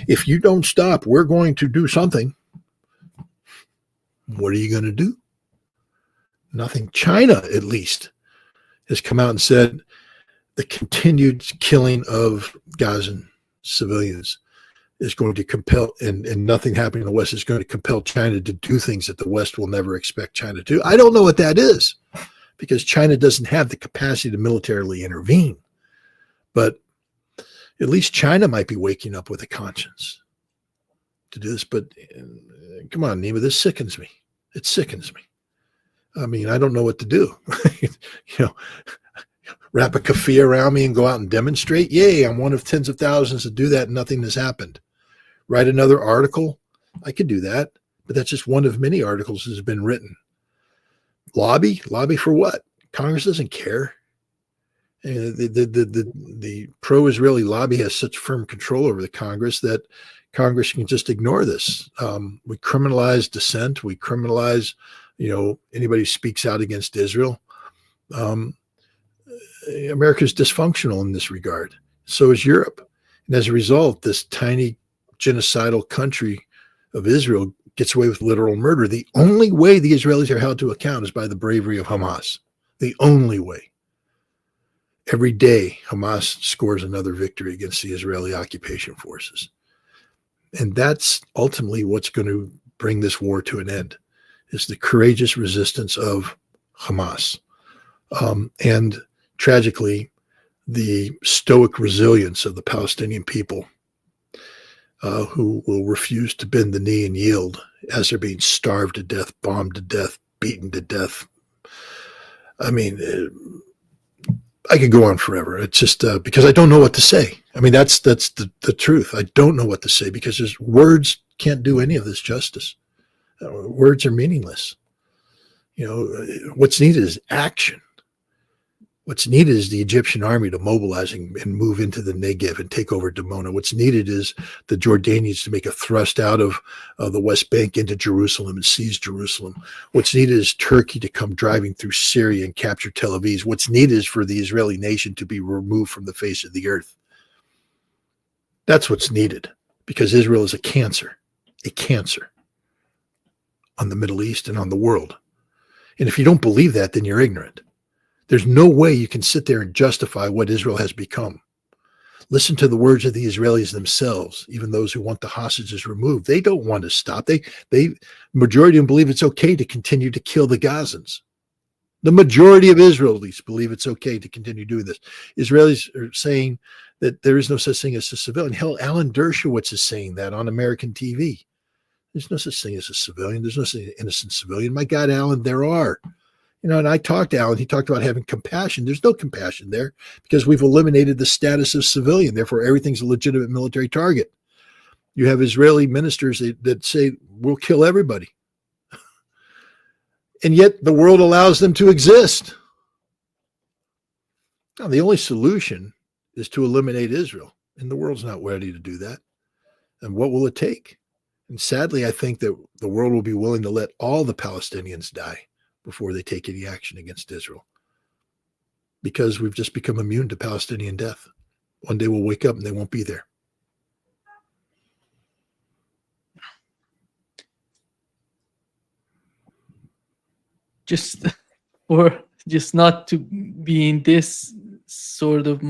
B: if you don't stop, we're going to do something. What are you going to do? Nothing. China, at least, has come out and said the continued killing of Gazan civilians is going to compel, and nothing happening in the West is going to compel China to do things that the West will never expect China to do. I don't know what that is, because China doesn't have the capacity to militarily intervene. But at least China might be waking up with a conscience to do this. But come on, Nima, this sickens me. It sickens me. I mean, I don't know what to do. Wrap a keffiyeh around me and go out and demonstrate? Yay, I'm one of tens of thousands to do that and nothing has happened. Write another article? I could do that, but that's just one of many articles that has been written. Lobby? Lobby for what? Congress doesn't care. The pro-Israeli lobby has such firm control over the Congress that Congress can just ignore this. We criminalize dissent. We criminalize, anybody who speaks out against Israel. America is dysfunctional in this regard. So is Europe. And as a result, this tiny genocidal country of Israel gets away with literal murder. The only way the Israelis are held to account is by the bravery of Hamas. The only way. Every day, Hamas scores another victory against the Israeli occupation forces. And that's ultimately what's going to bring this war to an end, is the courageous resistance of Hamas. And tragically, the stoic resilience of the Palestinian people, who will refuse to bend the knee and yield as they're being starved to death, bombed to death, beaten to death. I mean, I could go on forever. It's just because I don't know what to say. I mean, that's the truth. I don't know what to say because words can't do any of this justice. Words are meaningless. What's needed is action. What's needed is the Egyptian army to mobilize and move into the Negev and take over Dimona. What's needed is the Jordanians to make a thrust out of the West Bank into Jerusalem and seize Jerusalem. What's needed is Turkey to come driving through Syria and capture Tel Aviv. What's needed is for the Israeli nation to be removed from the face of the earth. That's what's needed, because Israel is a cancer on the Middle East and on the world. And if you don't believe that, then you're ignorant. There's no way you can sit there and justify what Israel has become. Listen to the words of the Israelis themselves, even those who want the hostages removed. They don't want to stop. Majority of them believe it's okay to continue to kill the Gazans. The majority of Israelis believe it's okay to continue doing this. Israelis are saying that there is no such thing as a civilian. Hell, Alan Dershowitz is saying that on American TV. There's no such thing as a civilian. There's no such thing as an innocent civilian. My God, Alan, there are. And I talked to Alan. He talked about having compassion. There's no compassion there because we've eliminated the status of civilian. Therefore, everything's a legitimate military target. You have Israeli ministers that say, we'll kill everybody. And yet the world allows them to exist. Now, the only solution is to eliminate Israel. And the world's not ready to do that. And what will it take? And sadly, I think that the world will be willing to let all the Palestinians die before they take any action against Israel, because we've just become immune to Palestinian death. One day we'll wake up and they won't be there.
A: Just not to be in this sort of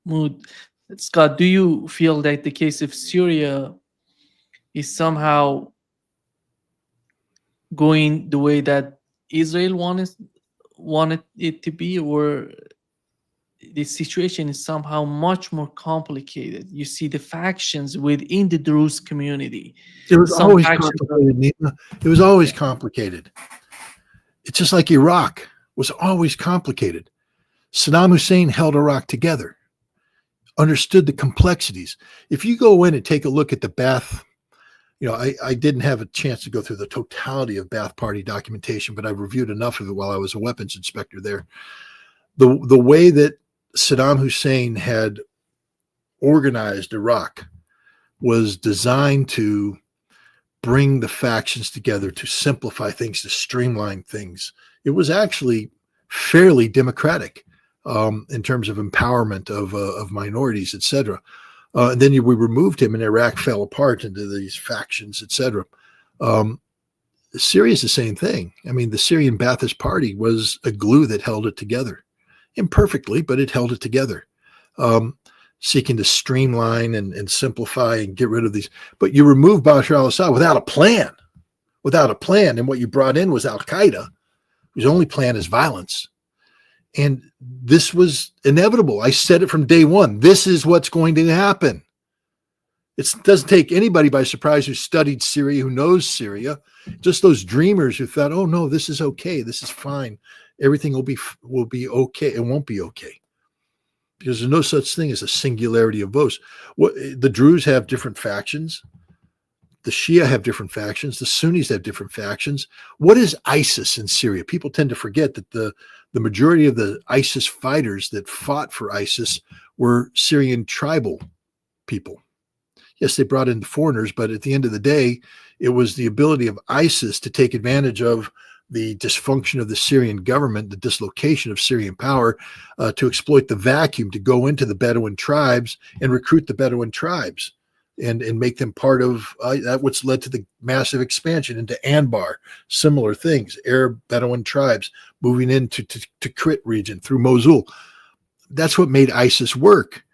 A: mood, Scott, do you feel that the case of Syria is somehow going the way that Israel wanted it to be, or the situation is somehow much more complicated? You see the factions within the Druze community.
B: It was always complicated, Nina. It was always complicated. It's just like Iraq was always complicated. Saddam Hussein held Iraq together, understood the complexities. If you go in and take a look at the Ba'ath I didn't have a chance to go through the totality of Ba'ath Party documentation, but I've reviewed enough of it while I was a weapons inspector there. The way that Saddam Hussein had organized Iraq was designed to bring the factions together, to simplify things, to streamline things. It was actually fairly democratic in terms of empowerment of minorities, etc. And then we removed him, and Iraq fell apart into these factions, etc. Syria is the same thing. I mean, the Syrian Ba'athist Party was a glue that held it together, imperfectly, but it held it together, seeking to streamline and simplify and get rid of these. But you remove Bashar al-Assad without a plan, and what you brought in was Al-Qaeda, whose only plan is violence. And this was inevitable. I said it from day one. This is what's going to happen. It doesn't take anybody by surprise who studied Syria, who knows Syria. Just those dreamers who thought, oh, no, this is okay. This is fine. Everything will be okay. It won't be okay. Because there's no such thing as a singularity of votes. The Druze have different factions. The Shia have different factions. The Sunnis have different factions. What is ISIS in Syria? People tend to forget that the majority of the ISIS fighters that fought for ISIS were Syrian tribal people. Yes, they brought in foreigners, but at the end of the day, it was the ability of ISIS to take advantage of the dysfunction of the Syrian government, the dislocation of Syrian power, to exploit the vacuum, to go into the Bedouin tribes and recruit the Bedouin tribes and make them part of that, which led to the massive expansion into Anbar, similar things, Arab Bedouin tribes moving into to Crit region through Mosul. That's what made ISIS work.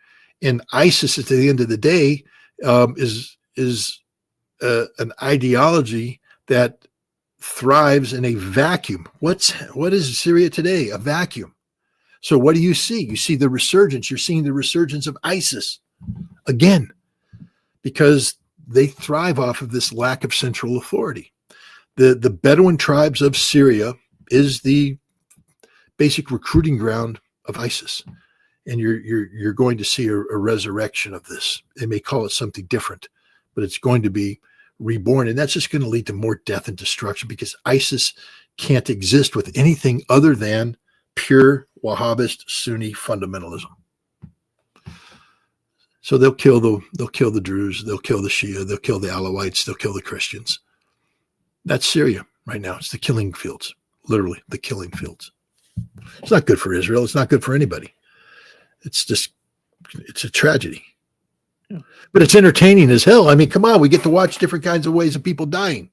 B: And ISIS, at the end of the day, is an ideology that thrives in a vacuum. What is Syria today? A vacuum. So what do you see? You see the resurgence. You're seeing the resurgence of ISIS again, because they thrive off of this lack of central authority. The Bedouin tribes of Syria is the basic recruiting ground of ISIS. And you're going to see a resurrection of this. They may call it something different, but it's going to be reborn. And that's just going to lead to more death and destruction, because ISIS can't exist with anything other than pure Wahhabist Sunni fundamentalism. So they'll kill the Druze, they'll kill the Shia, they'll kill the Alawites, they'll kill the Christians. That's Syria right now. It's the killing fields, literally the killing fields. It's not good for Israel. It's not good for anybody. It's a tragedy. Yeah. But it's entertaining as hell. I mean, come on, we get to watch different kinds of ways of people dying.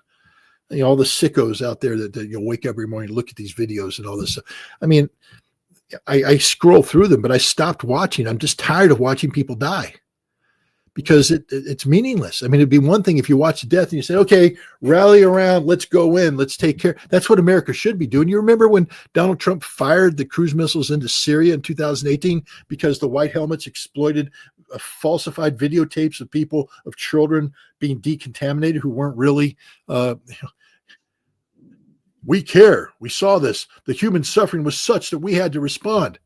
B: All the sickos out there that wake up every morning, look at these videos and all this stuff. I mean, I scroll through them, but I stopped watching. I'm just tired of watching people die, because it's meaningless. I mean, it'd be one thing if you watch death and you say, okay, rally around, let's go in, let's take care. That's what America should be doing. You remember when Donald Trump fired the cruise missiles into Syria in 2018 because the white helmets exploited falsified videotapes of people, of children being decontaminated who weren't really, we care. We saw this. The human suffering was such that we had to respond.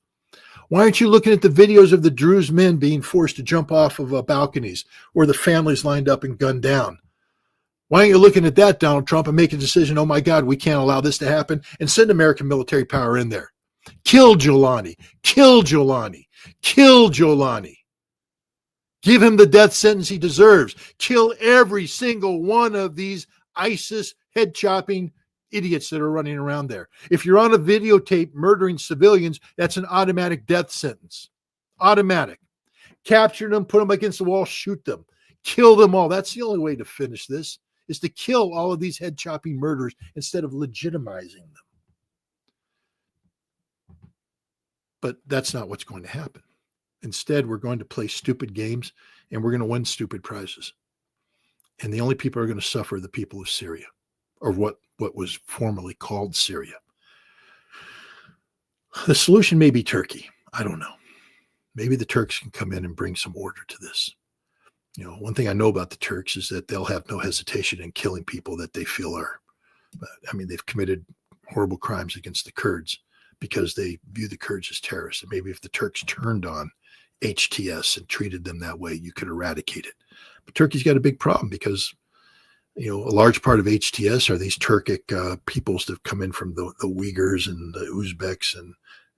B: Why aren't you looking at the videos of the Druze men being forced to jump off of balconies, or the families lined up and gunned down? Why aren't you looking at that, Donald Trump, and make a decision, oh my God, we can't allow this to happen, and send American military power in there? Kill Giuliani. Kill Giuliani. Kill Giuliani. Give him the death sentence he deserves. Kill every single one of these ISIS head-chopping idiots that are running around there. If you're on a videotape murdering civilians, that's an automatic death sentence. Automatic. Capture them, put them against the wall, shoot them. Kill them all. That's the only way to finish this, is to kill all of these head-chopping murderers instead of legitimizing them. But that's not what's going to happen. Instead, we're going to play stupid games, and we're going to win stupid prizes. And the only people who are going to suffer are the people of Syria, or what was formerly called Syria. The solution may be Turkey. I don't know. Maybe the Turks can come in and bring some order to this. One thing I know about the Turks is that they'll have no hesitation in killing people that they feel are, they've committed horrible crimes against the Kurds because they view the Kurds as terrorists. And maybe if the Turks turned on HTS and treated them that way, you could eradicate it. But Turkey's got a big problem because A large part of HTS are these Turkic peoples that have come in from the Uyghurs and the Uzbeks and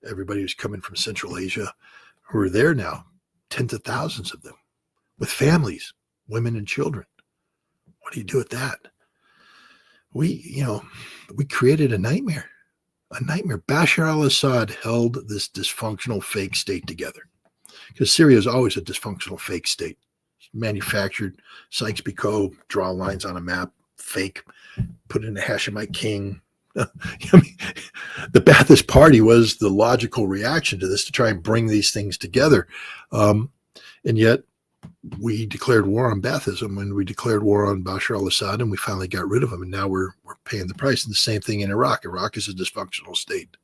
B: everybody who's coming from Central Asia, who are there now, tens of thousands of them, with families, women and children. What do you do with that? We created a nightmare. Bashar al-Assad held this dysfunctional fake state together, because Syria is always a dysfunctional fake state. Manufactured, Sykes-Picot, draw lines on a map, fake, put in a Hashemite king. I mean, the Ba'athist Party was the logical reaction to this, to try and bring these things together. And yet we declared war on Baathism, and we declared war on Bashar al-Assad, and we finally got rid of him. And now we're paying the price. And the same thing in Iraq. Iraq is a dysfunctional state.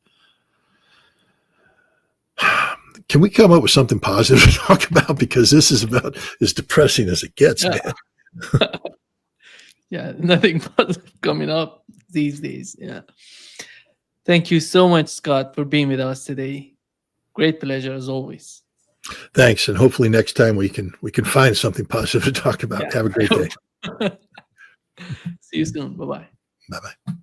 B: Can we come up with something positive to talk about? Because this is about as depressing as it gets, man.
A: Yeah, nothing positive coming up these days. Yeah. Thank you so much, Scott, for being with us today. Great pleasure as always.
B: Thanks, and hopefully next time we can find something positive to talk about.
A: Yeah.
B: Have a great day.
A: See you soon. Bye-bye.
B: Bye-bye.